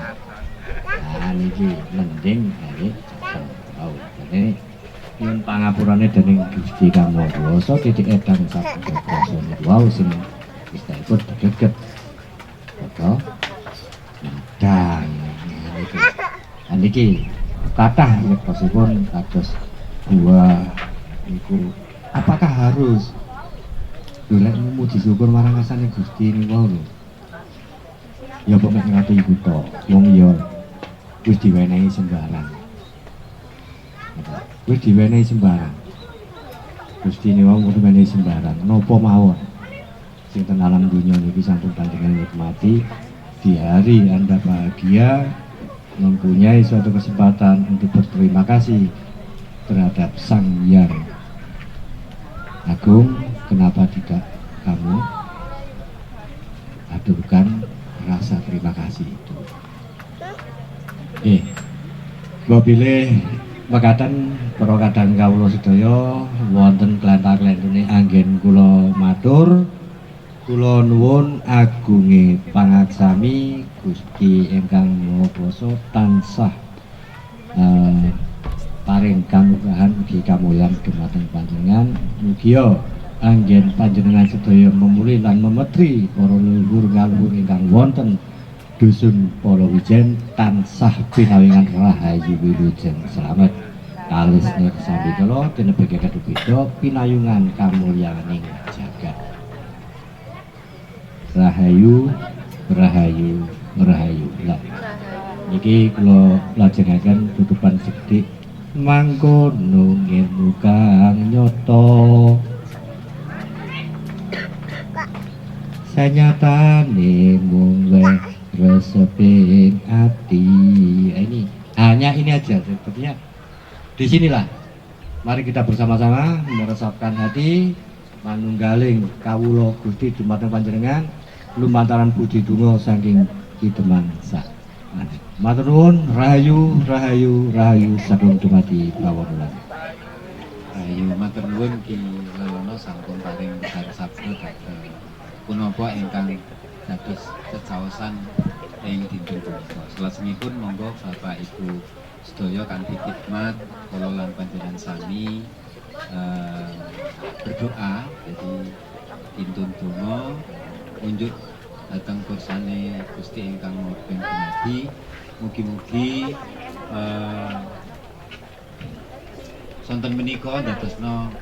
niki mending gawe oh, ini yen pangapurane dening Gusti Kamawasa titik edang saben prasane wau sing istilah deget. Betul. Dan niki kathah yektosipun kados buah niku apakah harus golek muji syukur marang asane Gusti niku wau lho. Ya pokoke ngati iku to, wong ya wis diwenehi sembarang. Wis diwenehi sembarang. Gusti niku wau diwenehi sembarang. Napa mawon sing ten alam dunya niki sampun panjenengan nikmati di hari Anda bahagia mempunyai suatu kesempatan untuk berterima kasih terhadap Sang Hyang Agung. Kenapa tidak kamu aturkan rasa terima kasih itu? Mbok pilih mekaten para kadang kawula sedaya wonten klentah-klentune anggen kula matur. Kula nuwun agunge pangaksami Gusti ingkang Maha Kuwasa tansah paring kamuliaan ugi kamulyan dumateng panjenengan. Mugia anggen panjenengan sedaya memuli lan memetri para leluhur ngaluhur ingkang wonten dusun Polowijen tansah pinawingan rahayu wilujeng slamet. Kalis kesambi kala tinebake kadupida pinayungan kamulyaning jagat. Rahayu, rahayu, rahayu. Lah, niki kula lajengaken tutupan sekedhik mangkono ngilmu kang nyata. Sanyatane mung reseping ati. Ini hanya ini aja sepertinya. Disinilah. Mari kita bersama-sama meresapkan hati manunggaling kawula Gusti dumateng panjenengan lumantaran budi donga saking Kidemang sak. Matur nuwun, rahayu, rahayu, rahayu sagung dumadi pawono. Rahayu matur nuwun Ki Lelono sampun paring sabda dhateng punapa ingkang dados cecaosan ing dinten punika. Salajengipun monggo Bapak Ibu sedaya kanthi khidmat kula lan panjenengan sami berdoa, jadi pintun donga unjuk datang kursane Gusti ingkang Maha Dumadi. Mugi-mugi sonten menika dadosna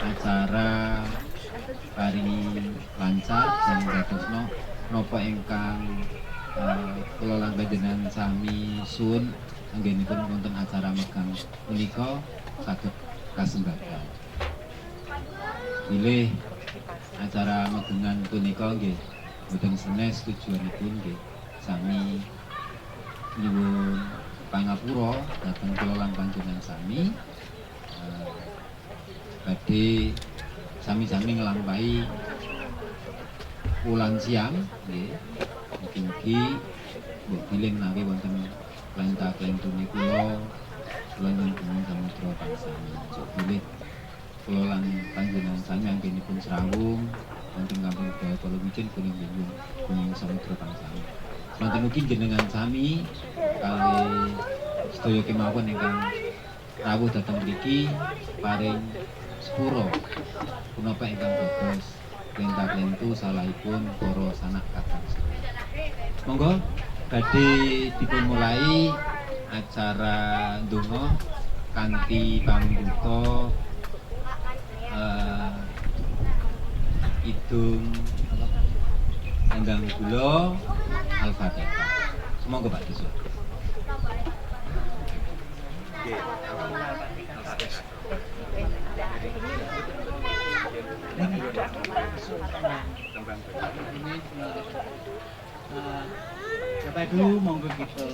acara paring lancar dan dadosna napa ingkang kula lan panjenengan sami suwun anggenipun wonten acara megang menika saged kasembadan. Pilih acara megengan punika nggih boten senes tujuanipun nggih sami nyuwun pangapura dhateng kula lan panjenengan sami badhe sami-sami nglampahi wulan siam nggih. Mugi-mugi mbok bilih menawi wonten klenta-klentune kula nyuwun samudra pangsami. Bilih kula lan panjenengan sami anggenipun srawung wonten kampung Budaya Polowijin kuning samudra pangsami. Manten ugi jenengan sami kalih sedaya kemawon ingkang rawuh dhateng mriki paring sepuro punapa ingkang bagus klenta-klentu salahipun para sanak kakang. Monggo badhe dipun mulai acara ndonga kanthi pambuka idung Endang Gula Al-Fatihah. Semoga Pak Desu. Bapak Ibu, monggo kita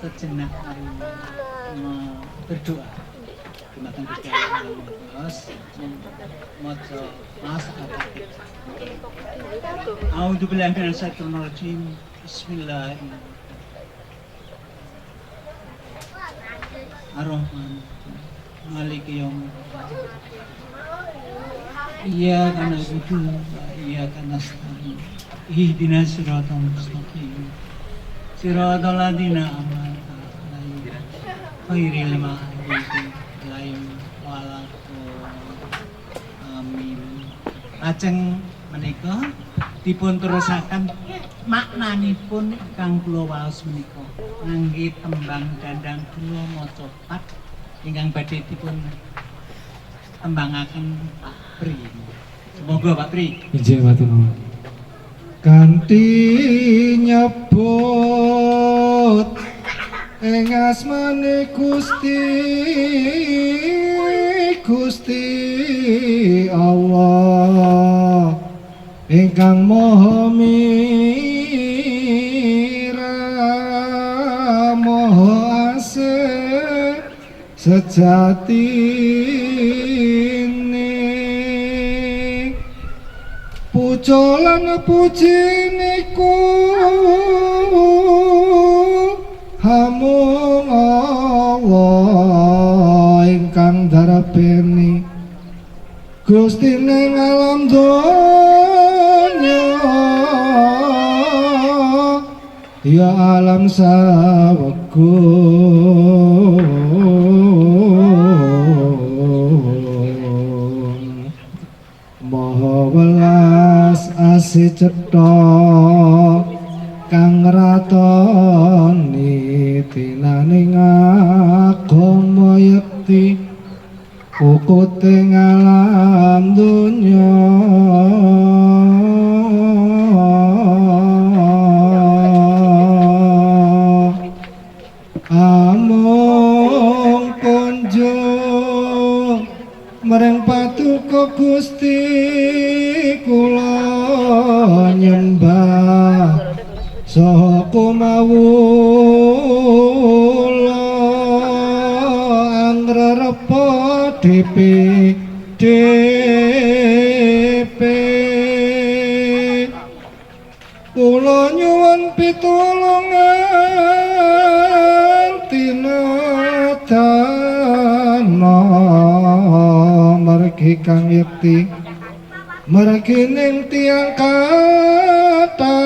sejenak berdoa. Dumateng Gusti Allah maca Al-Fatihah. A'udzu billahi minasy syaithanir rajim. Bismillahirrahmanirrahim. Ar-Rahman Maliki yaumiddin. Iyyaka na'budu wa iyyaka nasta'in. Ihdinas siratal mustaqim. Siratal ladzina an'amta 'alaihim ghairil maghdubi 'alaihim waladdallin. Amin. Lajeng menika dipun terusaken maknanipun ingkang kula waos menika ngangge tembang dandang kula maca pat ingkang badhe dipun tembangaken Pak Pri. Semoga Pak Pri. Injih matur nuwun. Kanthi nyebut ing asmane Gusti Allah ingkang Maha Mirah Maha Asih sejatine puja lan puji niku hamung Allah ingkang darabeni Gusti ning alam donya ya alam sawego Maha welas asih cetha kang ratoni tinaning agama yekti ukuting alam dunya amung kunjung mereng patuko Gusti kula nyembah saha kumawula angrerepa DP kula nyuwun pitulungan tinadana margi kang yekti margi ning tiyang kathah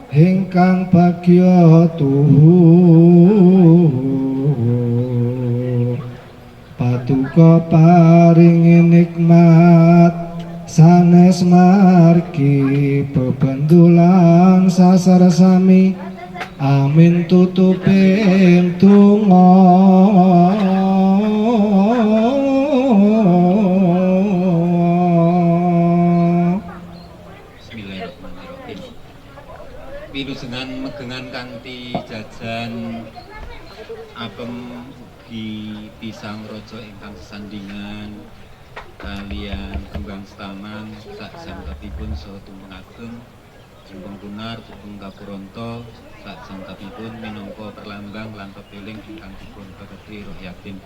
ingkang bagya tuhu paduka paringi nikmat sanes margi bebendulan sasar sami amin tutuping donga Bismillahirrahmanirrahim. Pilujengan megengan kanthi jajan apem di pisang rojo ingkang sesandingan kalian kembang setaman sak jangkapipun saha tumpeng ageng jumpeng punar tupung kapuronto sak jangkapipun minangka kelambang lan pepiling ingkang dipun beketi Roh Yatin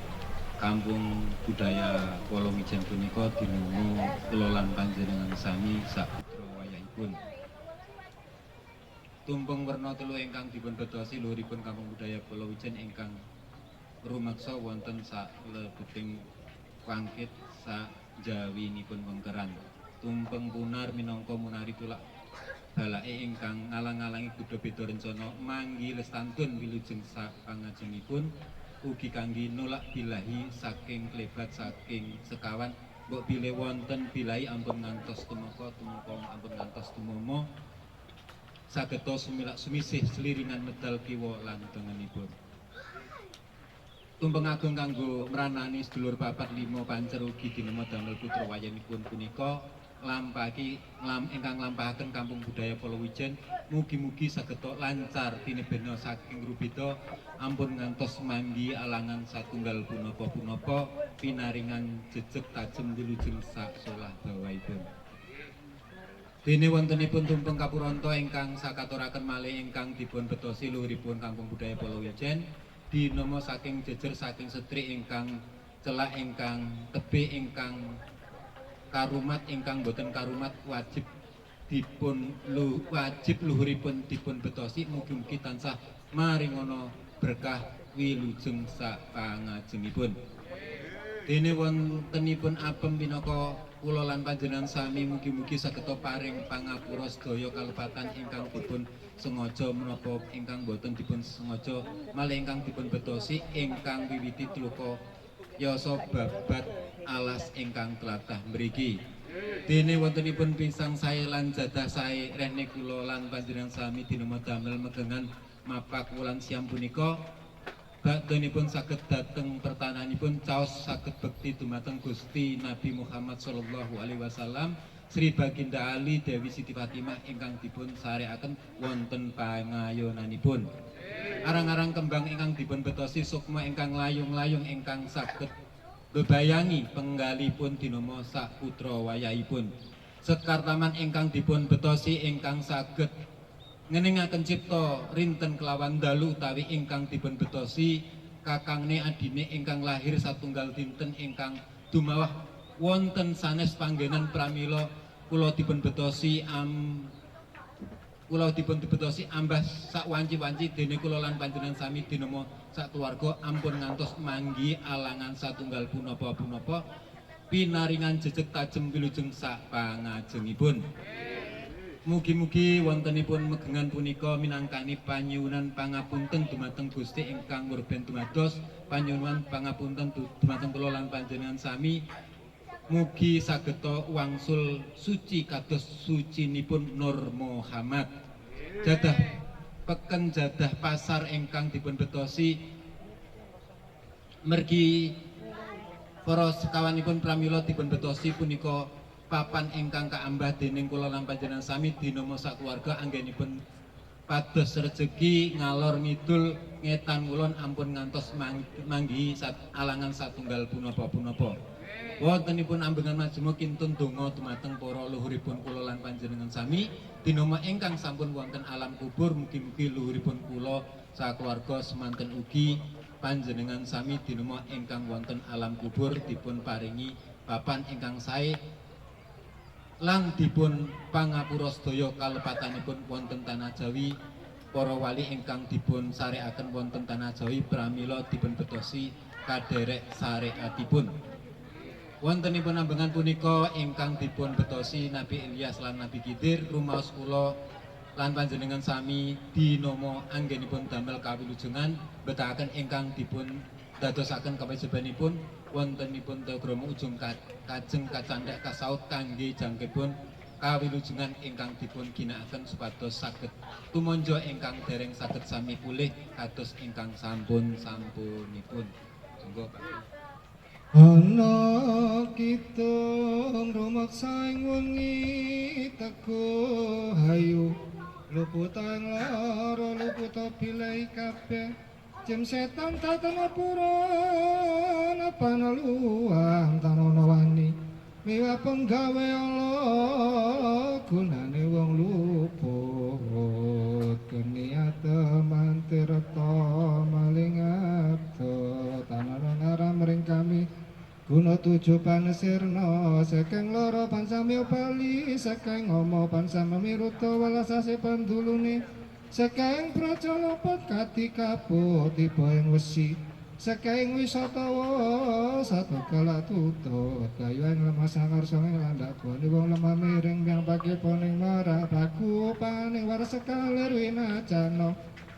Kampung Budaya Polowijen punika dinungu kula lan panjenengan sami saputra wayahipun. Tumpeng werna telu ingkang dipun bedosi luhuripun Kampung Budaya Polowijen ingkang rumaksa wonten salebeting wangkit sajawinipun wengkeran. Tumpeng punar minangka munari tulak balake ingkang ngalang-alangi kuda beda rencana manggi lestantun wilujeng sapangajengipun ugi kangge nolak bilahi saking klebat saking sekawan mbok bile wonten bilahi ampun ngantos tumeka ampun ngantos tumomo sageta sumilak sumisih seliringan medal kiwa lan tengenipun. Tumpeng agung kanggo mranani sedulur papat limo pancer ugi dinema damel putra wayanipun punika ingkang lampahaken Kampung Budaya Polowijen mugi-mugi sageta lancar tinebena saking rubeda ampun ngantos manggi alangan satunggal punapa-punapa pinaringan jejeg tajem wilujeng sak solah bawahipun. Dene wontenipun tumpeng kapuranta ingkang sakaturaken malih ingkang dipun betosi luhuripun Kampung Budaya Polowijen dinama saking jejer saking setrik ingkang celak ingkang tebih ingkang karumat ingkang boten karumat wajib luhuripun dipun betosi mugi-mugi tansah maringono berkah wilujeng sapangajengipun. Dene wontenipun apem pinaka kula lan panjenengan sami mugi-mugi sageta paring pangapura sedaya kalepatan ingkang dipun sengaja menapa ingkang boten dipun sengaja malih ingkang dipun betosi ingkang wiwiti tluka yasa babat alas ingkang tlatah mriki. Dene wontenipun pinsang sae lan jadah sae rehne kula lan panjenengan sami dinama damel megengan mapak wulan siam punika badhanipun saged dhateng pertananipun caos saged bekti dumateng Gusti Nabi Muhammad sallallahu alaihi wasallam Sri Baginda Ali Dewi Siti Fatimah ingkang dipun sarekaken wonten pangayonanipun. Arang-arang kembang ingkang dipun betosi sukma ingkang layung-layung ingkang saged bebayangi penggalipun dinama saputra wayahipun. Sekartaman ingkang dipun betosi ingkang saged ngeningaken cipta rinten kelawan dalu utawi ingkang dipun betosi kakangne adine ingkang lahir satunggal dinten ingkang dumawah wonten sanes panggenan pramila kula dipun betosi ambah sak wanci-wanci dene kula lan panjenengan sami dinama sak keluarga ampun ngantos manggi alangan satunggal punapa-punapa pinaringan jejeg tajem wilujeng sak pangajengipun. Mugi-mugi wontenipun megengan punika minangkani panyuwunan pangapunten dumateng Gusti ingkang murben dumados panyuwunan pangapunten dumateng kula lan panjenengan sami. Mugi sageta wangsul suci kados sucinipun Nur Muhammad. Jadah peken jadah pasar ingkang dipun betosi mergi para sekawanipun pramila dipun betosi punika papan ingkang kaambah dening kula lan panjenengan sami dinama sak keluarga anggenipun pados rejeki ngalor ngidul ngetan kulon ampun ngantos manggi alangan satunggal punapa-punapa. Wontenipun ambengan majemuk kintun donga dumateng para luhuripun kula lan panjenengan sami dinama ingkang sampun wonten alam kubur mugi-mugi luhuripun kula sakeluarga semanten ugi panjenengan sami dinama ingkang wonten alam kubur dipun paringi papan ingkang sae lan dipun pangapura sedaya kalepatanipun wonten tanah Jawi. Para wali ingkang dipun sarekaken wonten tanah Jawi pramila dipun betosi kaderek sareatipun. Wontenipun ambengan punika ingkang dipun betosi Nabi Ilyas lan Nabi Khidir rumaos kula lan panjenengan sami dinama anggenipun damel kawilujengan betahaken ingkang dipun dadosaken kapajebanipun wontenipun Tegromo ujung kajeng kacandak kasaut kangge jangkepun kawilujengan ingkang dipun ginakaken supados saged tumanja ingkang dereng saged sami pulih kados ingkang sampunipun. Monggo Pak. Ana kita rumaksa ing wengi teguh hayu luputan lara luputa pilih kabeh jem setan tatana purana panaluang tanono wani miwa penggawe Allah gunane wong luput keniat mantirta Guna tujuh panesirna saking loro pansamya bali saking ngoma pansam miruta welasase pandulune saking pracalopot kati kaput tiba ing wesi saking wisatawa satu kala tutut kayuan lemah sangar sanging landak bone wong lemah miring yang pake poning marah baku paning waras sekalir winacana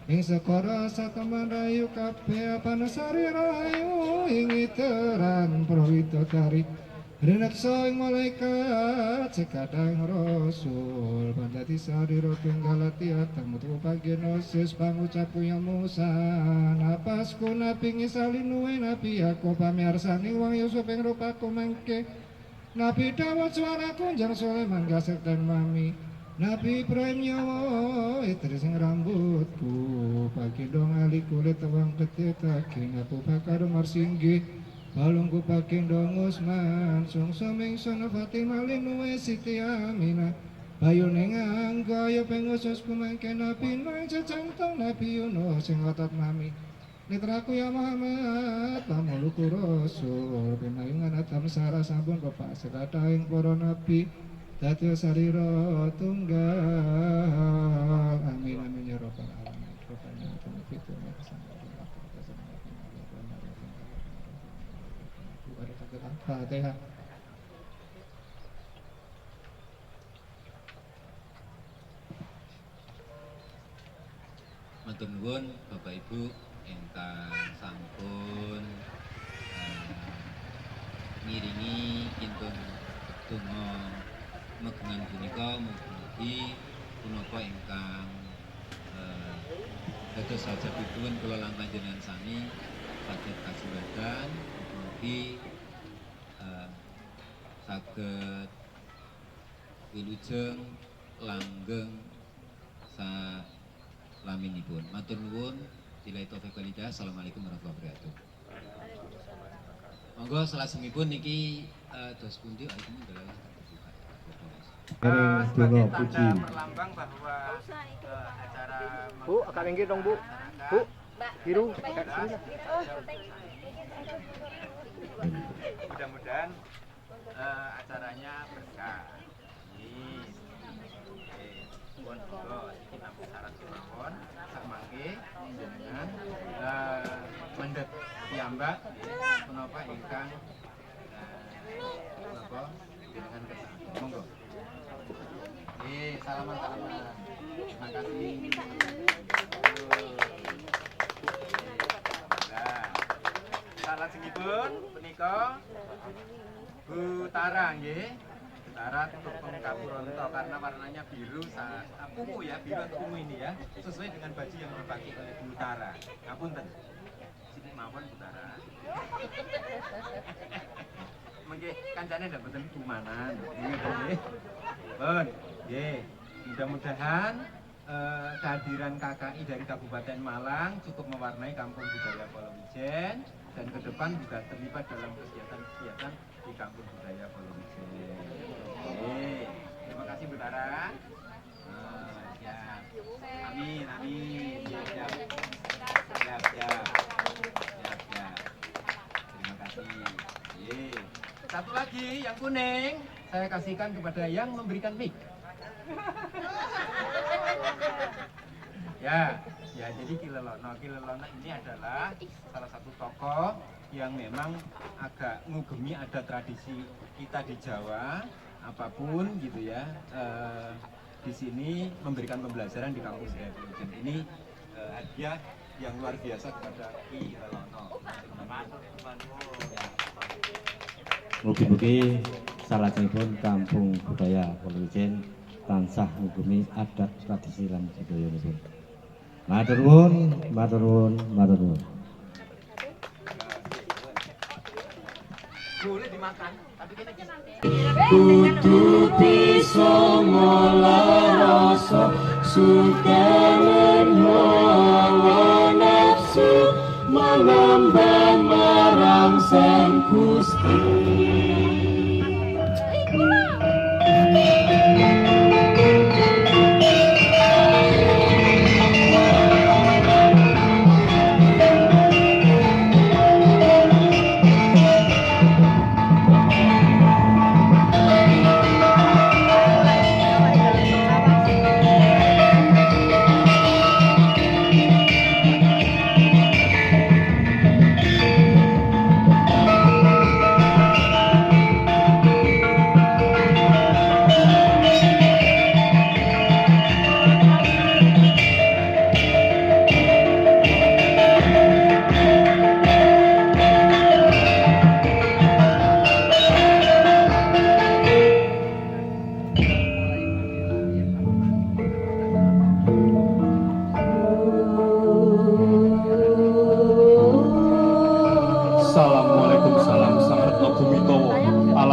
ing sekara sateman rayu kabeh panasari rayu ing iteran prawidodari rineksa ing malaikat sekadang rasul pandati sarira tunggal ati ateng metu pagenosis pangucapku yang musa napasku nabi ngisalinue nabi aku pamiarsani wong Yusuf ing rupaku mangke nabi Dawud suaraku jang Sulaiman gasek dan mami Nabi Ibrahim nyawa Idris sing rambutku pagi dong ali kulit tewang ketitake Abu Bakar Umar singgih balungku pagi dong Usman sungsum ingsun Fatimah linuwe Siti Aminah bayu ning angga ya pengususku mangke Nabi Nuh cecantong Nabi Yunus sing otot mami Nitraku ya Muhammad pamuluku Rasul pinayungan atam sarah sampun bapak sekadaing para nabi Dadi sarira tunggal amin amin ya rabbal alamin Rabbana atina fid dunya hasanah wa fil akhirati Fatihah. Matur nuwun Bapak Ibu ingkang sampun ngiringi kintun donga megengan punika mugi punapa ingkang dados sajabipun kula lan panjenengan sami saged kasuwargan mugi saged wilujeng langgeng salaminipun. Matur nuwun. Billahi taufiq wal hidayah. Assalamualaikum warahmatullahi wabarakatuh. Monggo salajengipun niki dos pundi ayo dalah Sebagai tanda perlambang bahwa acara Bu, agak minggir dong Bu. Bu, biru. mudah-mudahan acaranya berkah. Pun monggo iki namung syarat kemawon sak mangke jenengan mendhet piyambak menapa ingkang menapa jenengan kersane. Monggo. Salaman-salaman. Terima kasih. Nah, salajengipun punika Bu Tara nggih. Bu Tara tukung Kapuronto karena warnanya biru ungu ya, biru atau ungu ini ya, sesuai dengan baju yang dipakai oleh Bu Tara. Ngapunten. Sini mawon Bu Tara. Mengke kancane ndak mboten kumanan. Nggih. Pun, nggih. Mudah-mudahan kehadiran KKI dari Kabupaten Malang cukup mewarnai Kampung Budaya Polowijen dan ke depan juga terlibat dalam kegiatan-kegiatan di Kampung Budaya Polowijen. Oke, terima kasih Bu Tara. Ya. Amin, amin. Siap. Terima kasih. Satu lagi yang kuning saya kasihkan kepada yang memberikan mic. Ya, jadi Kilelono ini adalah salah satu tokoh yang memang agak ngugemi ada tradisi kita di Jawa, apapun gitu ya. Di sini memberikan pembelajaran di kampus Revolution ini hadiah yang luar biasa kepada Kilelono. Mugi-mugi salajengipun Kampung Budaya Polowijen tansah ngugemi adat tradisi lan budayanipun. Matur nuwun, matur nuwun, matur nuwun. Boleh dimakan, tapi kita Kudu bisa ngolah rasa sukanen hawa nafsu menambah marang Sang Gusti.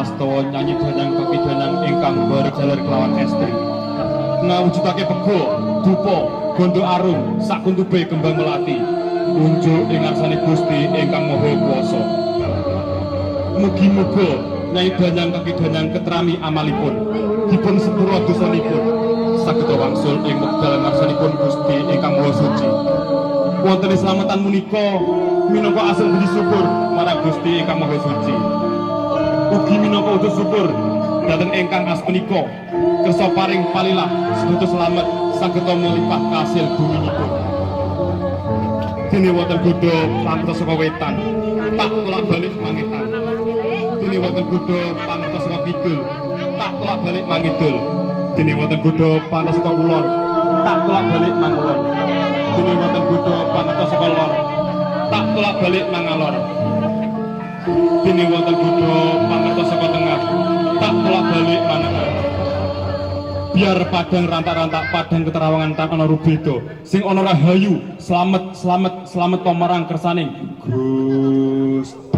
Prastawa nyanyi danyang kepidanan ingkang berjalar kelawan estri. Ngawujudake pego, dupa, gondo arum, sakuntube kembang melati. Unjuk ing ngarsane Gusti ingkang Maha Kuwasa. Mugi-muga nyai danyang kepidanan ketrami amalipun, dipun sepura dosanipun, saged wangsul ing wekdal ngarsanipun Gusti ingkang Maha Suci. Wonten slametan menika minangka asal budi syukur marang Gusti ingkang Maha Suci. Ugi minangka utus syukur dhateng ingkang asmenika kersa paring palilah sedoyo slamet saged melipat kasil buminipun. Dene wonten Buddha pantos saka wetan, tak tolak balik mangitan. Dene wonten Buddha pantos saka kidul, tak tolak balik mangidul. Dene wonten Buddha pantos saka kulon, tak tolak balik mangulon. Dene wonten Buddha pantos saka lor, tak tolak balik mangalor. Dene wonten Buddha pantos saka tengah, tak tolak balik manengah. Biar padang rantak-rantak padang keterawangan tak ana rubeda sing ana rahayu slamet to marang kersaning Gusti.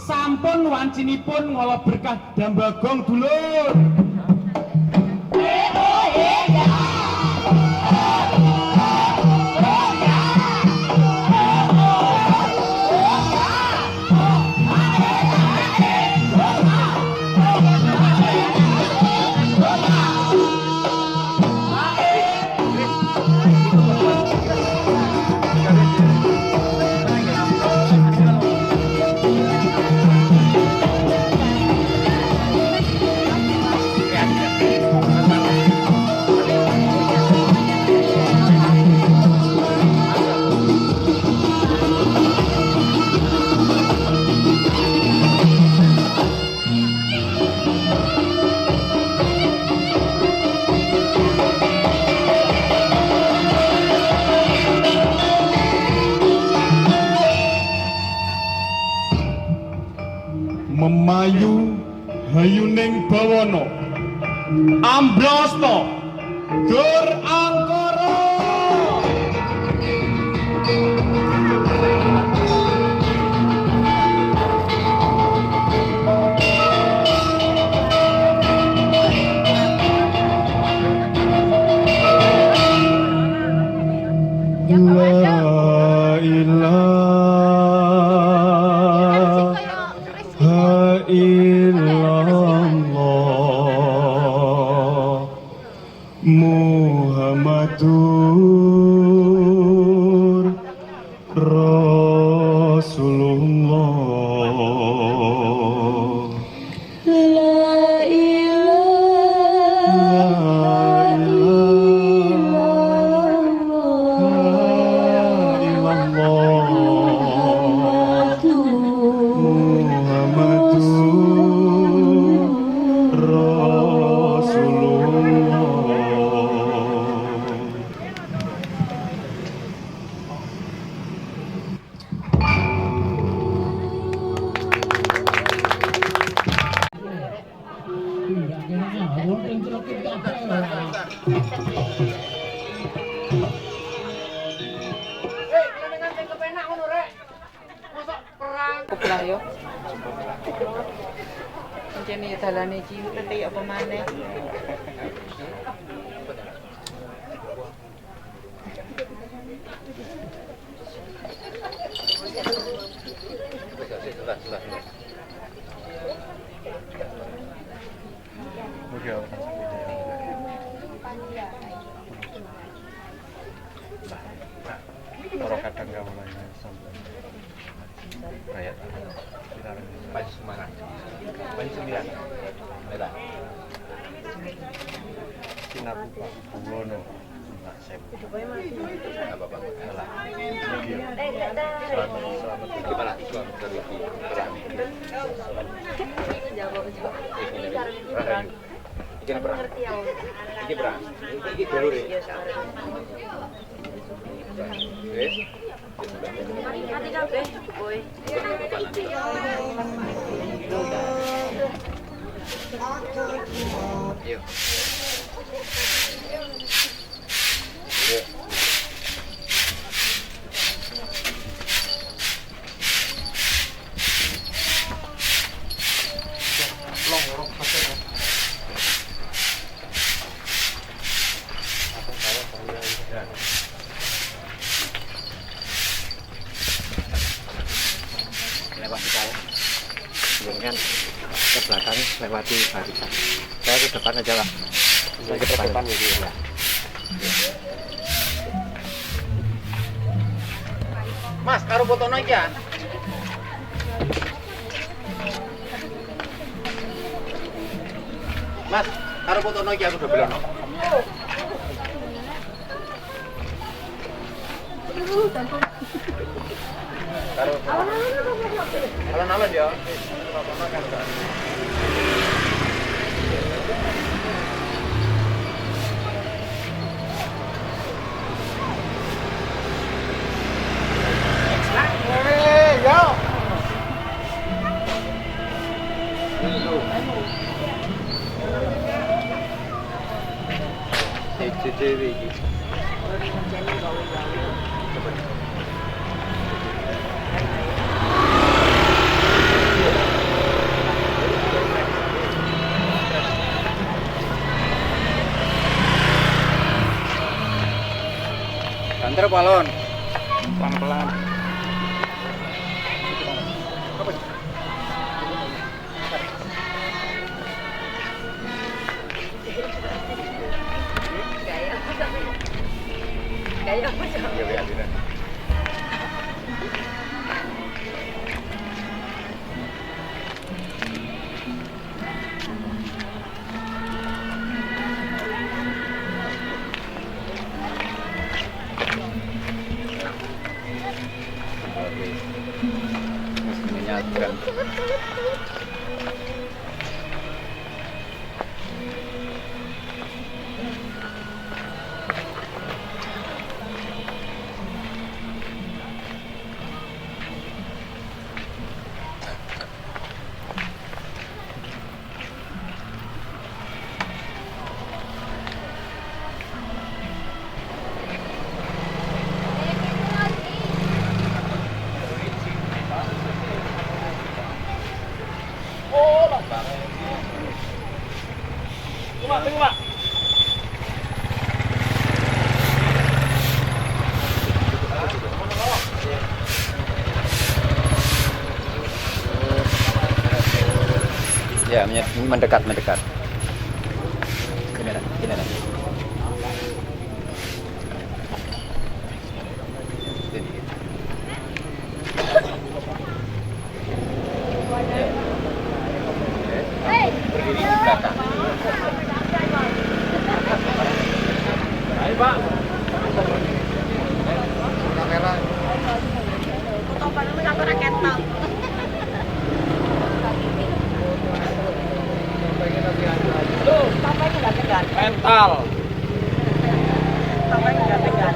Sampun wancinipun ngolah berkah dambagong dulur. Memayu hayuning bawana ambrasta dur angkara. Lah yo. Mencene dalane cilik tete apa maneh. Orang kadang nggak mulai sampai kayak Panji Semarang, Panji 9, merah. sinar bulono. Nah, saya Apa-apa. Gimana? Iki berang. Iki berang. Iki dulu deh. Wes. Mati kabeh, boy. Yuk. Lewati saya, kemudian ke belakang lewati barisan. Saya ke depan aja lah. Saya ke depan jadi ya. Mas, karo fotono iki ya. Mas, karo fotono iki aku dobelono. Karo alon-alon ya. Banter balon. Pelan-pelan. Gaya apa sih? Menyatukan. Ya, mendekat. Gini. Berdiri di belakang. Ayo, Pak. Kamera. Foto apa namanya satu raketan. Tuh, sampainya enggak tegan. mental. Sampainya enggak tegan.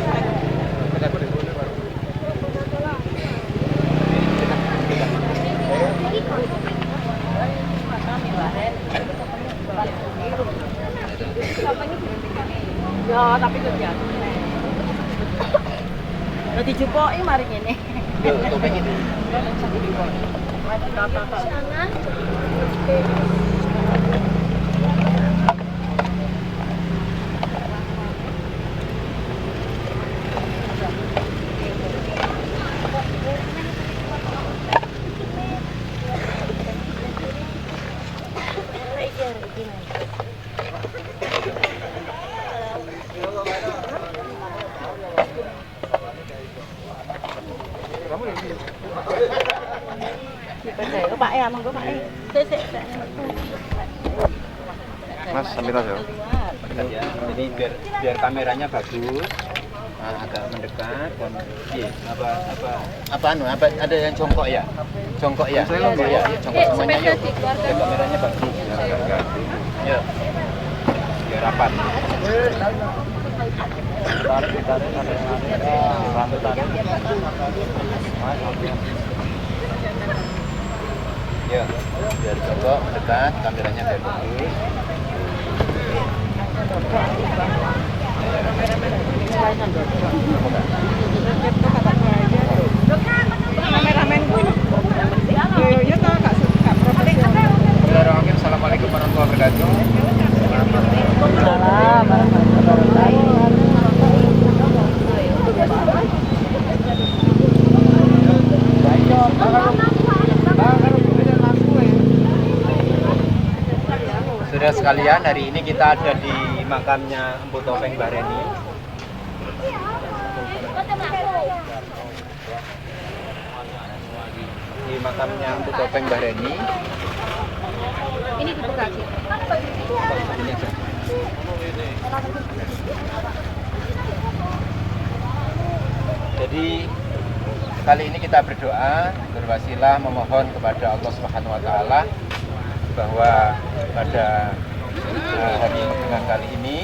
Ya, tapi kerja. Udah dijupoki mari ngene. Yo, topeng ini. Sana. Các bạn em không có bạn sẽ Mas, sambil aja. Dekat ya. Jadi biar kameranya bagus. Nah, agak mendekat dan iya, apa ada yang jongkok ya? Jongkok ya? Jongkok ya, jongkok semuanya yuk. Biar kameranya bagus. Yuk. Biar rapat. Tarik. Ya, biar jongkok mendekat, kameranya biar bagus. Assalamualaikum warahmatullahi wabarakatuh. Saudara sekalian, hari ini kita ada di makamnya Empu Topeng Mbah Reni. Di makamnya Empu Topeng Mbah Reni. ini dibuka sih. Jadi kali ini kita berdoa, berwasilah memohon kepada Allah Subhanahu wa taala bahwa pada hari Megengan kali ini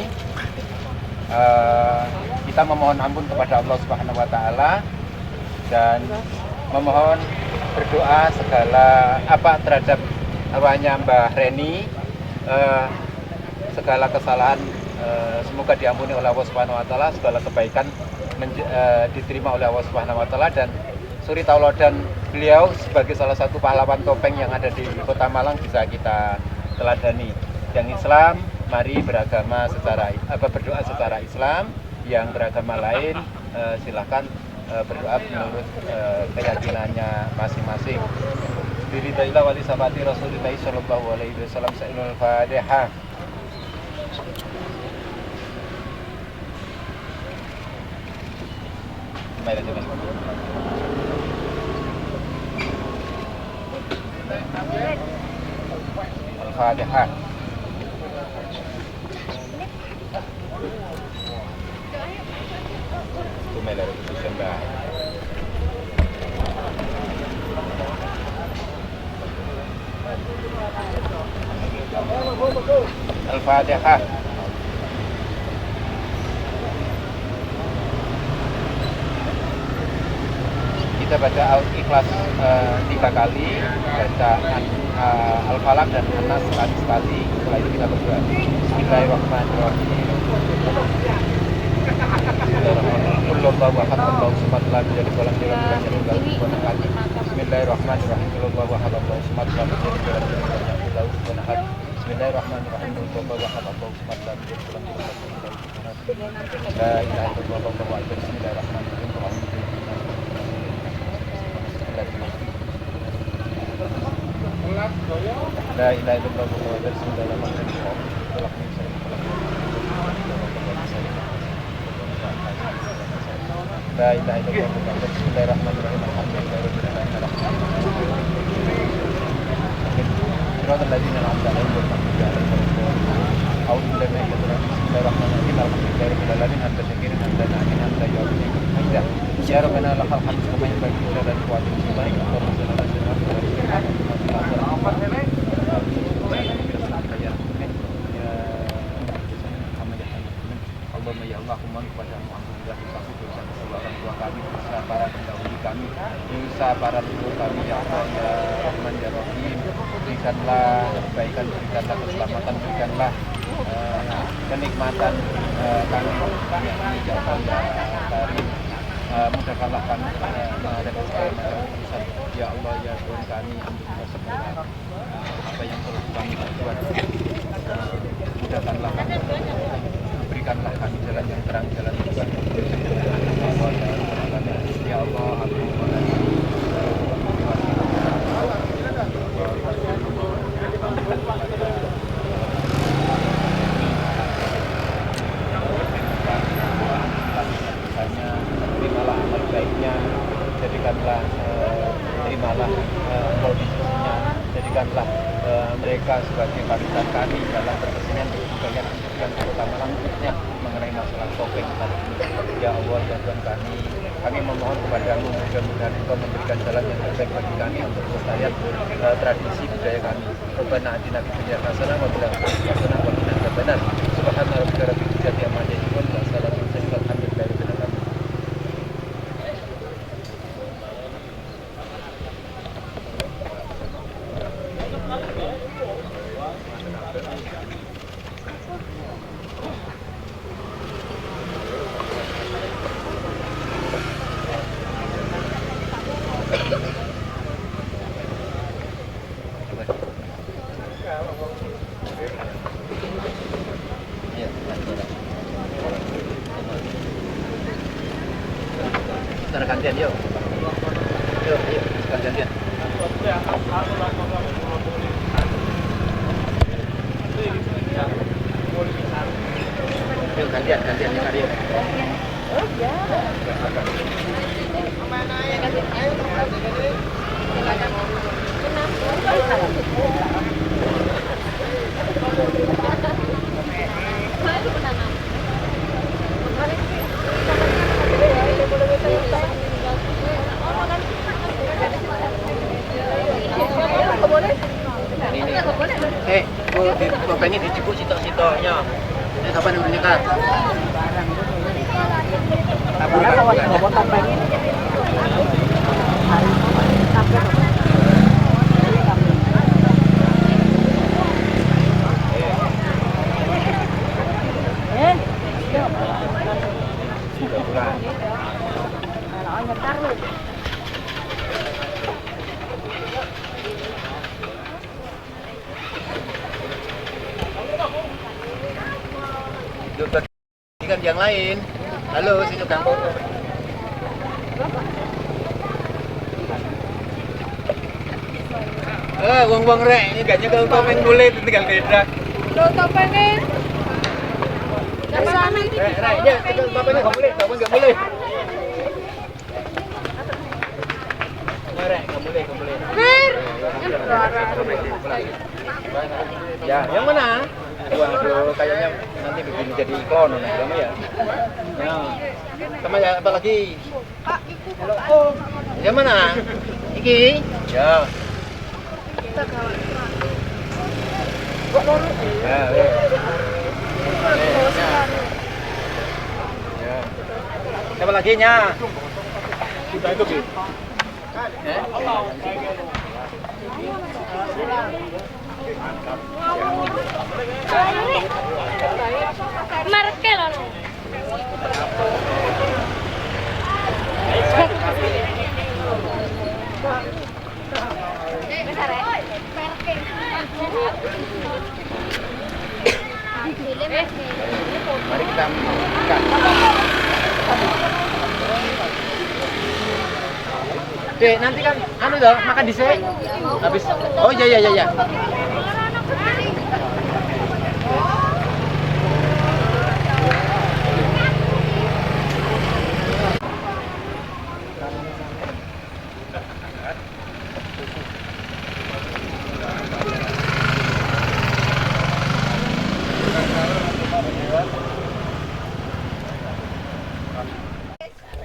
kita memohon ampun kepada Allah Subhanahu wa taala dan memohon berdoa segala terhadap arwahnya Mbah Reni, segala kesalahan semoga diampuni oleh Allah Subhanahu wa taala, segala kebaikan diterima oleh Allah Subhanahu wa taala, dan suri tauladan beliau sebagai salah satu pahlawan topeng yang ada di Kota Malang bisa kita teladani. Yang Islam, mari beragama berdoa secara Islam. Yang beragama lain silahkan berdoa menurut keyakinannya masing-masing. Biridailah wali sabati Rasulullah sallallahu alaihi wasallam. Sa'ilul Fatihah. Al-Fatihah. Al-Fatihah. Kita baca Al-Ikhlas 3 kali, baca Al-Falaq dan An-Nas sekali. Setelah itu kita berdoa. Bismillahirrahmanirrahim. Bismillahirrahmanirrahim. La ilaha illallah Muhammadur Rasulullah. La ilaha illallah Muhammadur Bismillahirrahmanirrahim. Alhamdulillahirabbil alamin. Siratal ladzina an'amta 'alaihim ghairil maghdubi 'alaihim waladdallin. A'udzu billahi minasyaitonir rajim. Bismillahirrahmanirrahim. Alhamdulillahirabbil alamin. Hamdan katsiran hamdan na'iman hamdan yu'ti hamidah. Ya Rabbana lakal hamdu kama yanbaghi li jalali wajhika wa li'izami Allahumma ya Allah, mohon kepada Muhammad dosa orang tua kami, dosa para pendahulu kami, dosa para leluhur kami, ya Allah, ya Rahman ya Rahim. Berikanlah kebaikan, berikanlah keselamatan, berikanlah kenikmatan kami menjauhkan dari mudahkanlah kami menghadapi segala macam urusan. Ya Allah, ya Tuhan kami, ampunilah semua apa yang perlu kami perbuat. Mudahkanlah kami, berikanlah kami jalan yang terang, jalan yang terang. Ya Allah, terimalah amal baiknya, jadikanlah terimalah kondisinya, jadikanlah mereka sebagai panutan kami dalam berkesenian berbudaya dan terutama khususnya mengenai masalah topeng tadi. Ya Allah, ya Tuhan kami memohon kepadamu mudah-mudahan Engkau memberikan jalan yang terbaik bagi kami untuk melestarikan tradisi budaya kami. Rabbana atina fid dunya hasanah wa fil akhirati hasanah wa qina adzabannar. Subhana rabbika rabbil izzati amma yasifun wa salamun alal mursalin. Sekarang gantian yuk. Yuk, sekarang gantian. Yuk, gantian sekarang yuk. Oh ya. Mana ya gantian? Ayo, di topengnya dicipuk sitok-sitoknya. Ini kapan udah nyekat? Kan yang lain. Halo, sini Kang Bobo. Wong-wong rek, ini gak nyekel topeng kulit, tinggal beda. Lo topengnya. Rek, ya, nyekel topengnya gak boleh, topeng gak boleh. Rek, gak boleh. Ya, yang mana? Waduh, kayaknya nanti bikin jadi iklan kamu ya. Ya. Sama ya, apa lagi? Halo. Yang mana? Iki? Ya. Ya. Siapa lagi nya? Kita itu Bi. Markel Mari kita makan. Dek, nanti kan anu dong, makan di sini. Habis. Oh iya.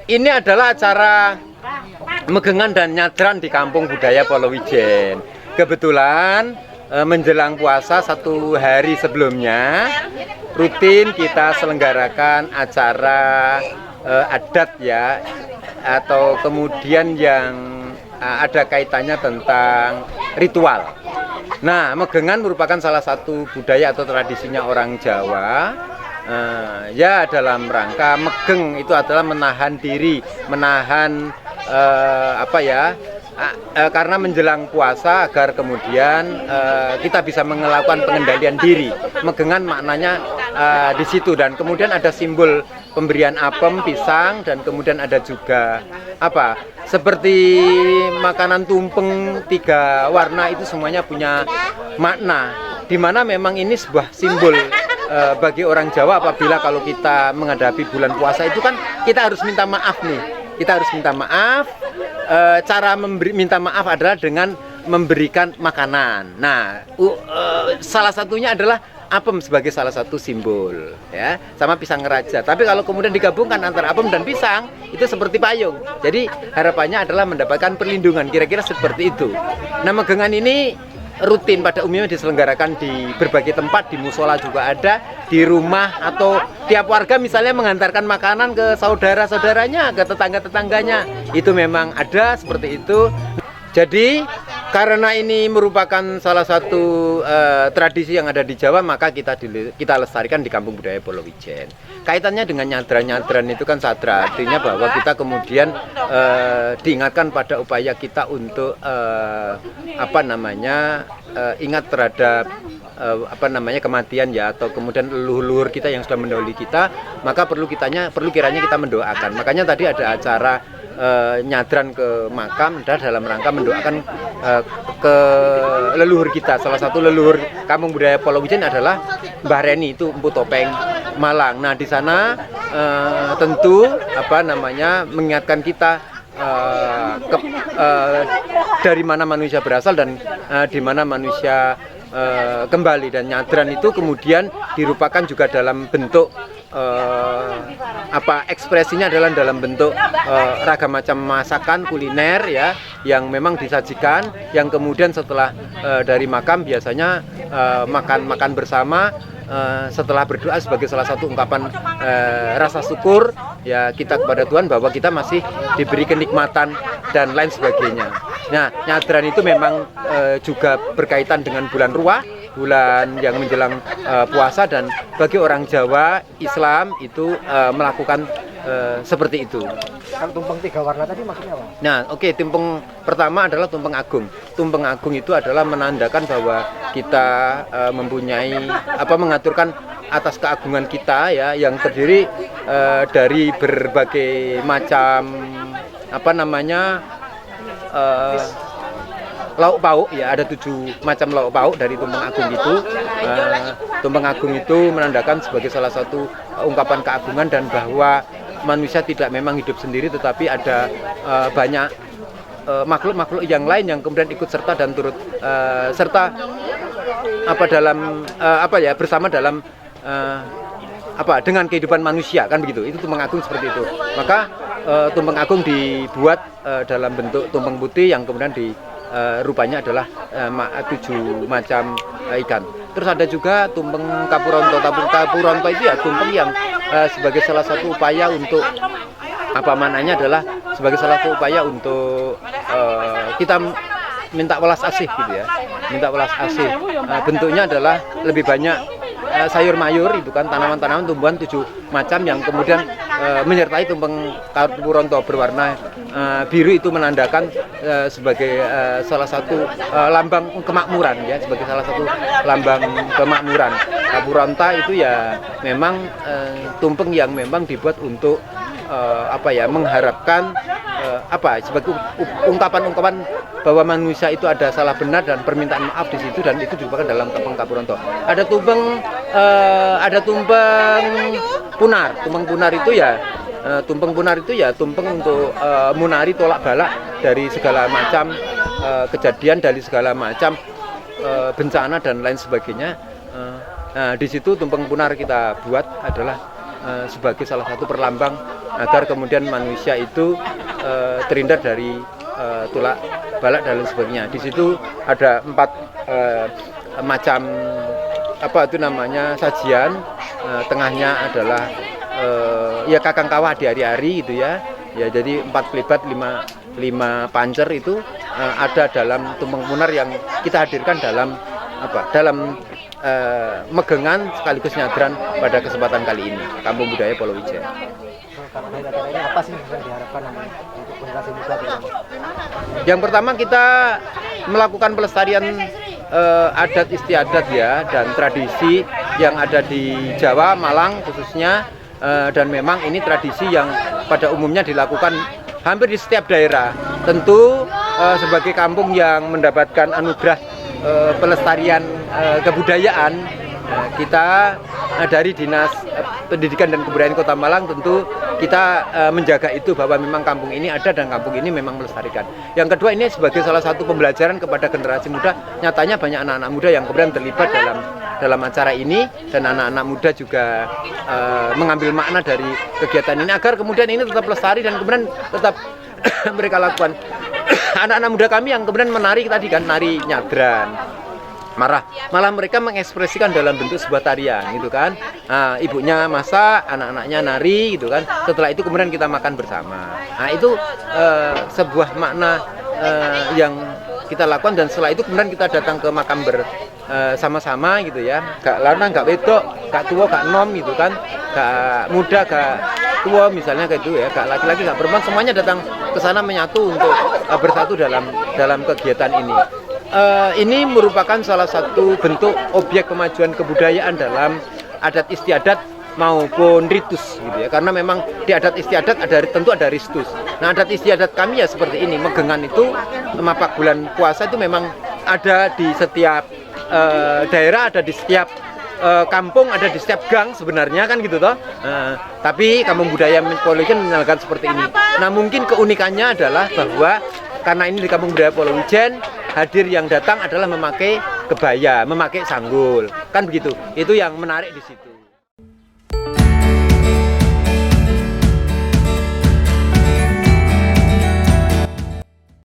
Ini adalah acara megengan dan nyadran di Kampung Budaya Polowijen. Kebetulan menjelang puasa 1 hari sebelumnya rutin kita selenggarakan acara adat ya, atau kemudian yang ada kaitannya tentang ritual. Nah, megengan merupakan salah satu budaya atau tradisinya orang Jawa. ya dalam rangka megeng itu adalah menahan diri, menahan karena menjelang puasa agar kemudian kita bisa melakukan pengendalian diri. Megengan maknanya di situ, dan kemudian ada simbol pemberian apem, pisang, dan kemudian ada juga seperti makanan tumpeng 3 warna, itu semuanya punya makna, di mana memang ini sebuah simbol bagi orang Jawa. Apabila kalau kita menghadapi bulan puasa itu kan kita harus minta maaf nih, kita harus minta maaf. Cara minta maaf adalah dengan memberikan makanan. Nah, salah satunya adalah apem sebagai salah satu simbol, ya, sama pisang raja. Tapi kalau kemudian digabungkan antara apem dan pisang, itu seperti payung. Jadi harapannya adalah mendapatkan perlindungan, kira-kira seperti itu. Nah, megengan ini rutin pada umumnya diselenggarakan di berbagai tempat, di musola juga ada, di rumah, atau tiap warga misalnya mengantarkan makanan ke saudara-saudaranya, ke tetangga-tetangganya. Itu memang ada seperti itu. Jadi karena ini merupakan salah satu tradisi yang ada di Jawa, maka kita lestarikan di Kampung Budaya Polowijen. Kaitannya dengan nyadran-nyadran itu kan sadra, artinya bahwa kita kemudian diingatkan pada upaya kita untuk ingat terhadap kematian, ya, atau kemudian leluhur kita yang sudah mendahului kita, maka perlu kiranya kita mendoakan. Makanya tadi ada acara nyadran ke makam dalam rangka mendoakan ke leluhur kita. Salah satu leluhur Kampung Budaya Polowijen adalah Mbah Reni, itu Empu Topeng Malang. Nah, di sana tentu mengingatkan kita dari mana manusia berasal dan di mana manusia kembali. Dan nyadran itu kemudian dirupakan juga dalam bentuk ekspresinya adalah dalam bentuk ragam macam masakan kuliner, ya, yang memang disajikan, yang kemudian setelah dari makam biasanya makan bersama setelah berdoa sebagai salah satu ungkapan rasa syukur, ya, kita kepada Tuhan bahwa kita masih diberi kenikmatan dan lain sebagainya. Nah, nyadran itu memang juga berkaitan dengan bulan Ruah, bulan yang menjelang puasa, dan bagi orang Jawa Islam itu melakukan seperti itu. Kan tumpeng 3 warna tadi maksudnya apa? Nah, tumpeng pertama adalah tumpeng agung. Tumpeng agung itu adalah menandakan bahwa kita mempunyai mengaturkan atas keagungan kita, ya, yang terdiri dari berbagai macam lauk pauk, ya, ada 7 macam lauk pauk dari tumpeng agung itu. Tumpeng agung itu menandakan sebagai salah satu ungkapan keagungan, dan bahwa manusia tidak memang hidup sendiri, tetapi ada banyak makhluk-makhluk yang lain yang kemudian ikut serta dan turut serta bersama dalam dengan kehidupan manusia, kan begitu. Itu tumpeng agung seperti itu. Maka tumpeng agung dibuat dalam bentuk tumpeng putih yang kemudian rupanya adalah 7 macam ikan. Terus ada juga tumpeng Kapuronto. Kapuronto itu ya tumpeng yang sebagai salah satu upaya untuk adalah sebagai salah satu upaya untuk kita minta welas asih, gitu ya. Minta welas asih. Bentuknya adalah lebih banyak sayur mayur, itu kan tanaman-tanaman tumbuhan 7 macam yang kemudian menyertai tumpeng Kapuronto berwarna biru, itu menandakan sebagai salah satu lambang kemakmuran, ya, sebagai salah satu lambang kemakmuran. Kapuronto itu ya memang tumpeng yang memang dibuat untuk mengharapkan sebagai ungkapan-ungkapan bahwa manusia itu ada salah benar dan permintaan maaf di situ, dan itu dilupakan dalam tumpeng Kapuronto. Ada tumpeng punar. Tumpeng punar itu ya tumpeng untuk munari tolak balak dari segala macam kejadian, dari segala macam bencana dan lain sebagainya. Di situ tumpeng punar kita buat adalah sebagai salah satu perlambang agar kemudian manusia itu terhindar dari tolak balak dan lain sebagainya. Di situ ada 4 macam sajian. Tengahnya adalah kakang kawah di hari-hari, gitu ya. Ya, jadi 4 kelibat, 5 pancer itu ada dalam tumpeng punar yang kita hadirkan dalam megengan sekaligus nyadran pada kesempatan kali ini, Kampung Budaya Polowijen. Daerah-daerah ini apa sih yang diharapkan untuk generasi muda? Yang pertama kita melakukan pelestarian adat istiadat ya dan tradisi yang ada di Jawa, Malang khususnya, dan memang ini tradisi yang pada umumnya dilakukan hampir di setiap daerah. Tentu sebagai kampung yang mendapatkan anugerah pelestarian kebudayaan, kita dari Dinas Pendidikan dan Kebudayaan Kota Malang tentu kita menjaga itu bahwa memang kampung ini ada dan kampung ini memang melestarikan. Yang kedua, ini sebagai salah satu pembelajaran kepada generasi muda. Nyatanya banyak anak-anak muda yang kemudian terlibat dalam acara ini, dan anak-anak muda juga mengambil makna dari kegiatan ini agar kemudian ini tetap lestari dan kemudian tetap mereka lakukan. Anak-anak muda kami yang kemudian menari tadi kan, nari nyadran, malah mereka mengekspresikan dalam bentuk sebuah tarian gitu kan. Ibunya masak, anak-anaknya nari gitu kan. Setelah itu kemudian kita makan bersama. Nah itu sebuah makna yang kita lakukan, dan setelah itu kemudian kita datang ke makam bersama-sama gitu ya. Gak lanang, gak wedok, gak tua, gak nom gitu kan, gak muda, gak tua misalnya kayak gitu ya, gak laki-laki, gak perempuan, semuanya datang ke sana menyatu untuk bersatu dalam kegiatan ini. Ini merupakan salah satu bentuk objek kemajuan kebudayaan dalam adat istiadat maupun ritus gitu ya, karena memang di adat istiadat tentu ada ristus. Nah, adat istiadat kami ya seperti ini, megengan itu mapak bulan puasa itu memang ada di setiap daerah, ada di setiap kampung, ada di setiap gang sebenarnya kan gitu toh. Tapi Kampung Budaya Polowijen menyalakan seperti ini. Nah, mungkin keunikannya adalah bahwa karena ini di Kampung Budaya Polowijen, hadir yang datang adalah memakai kebaya, memakai sanggul, kan begitu. Itu yang menarik di situ.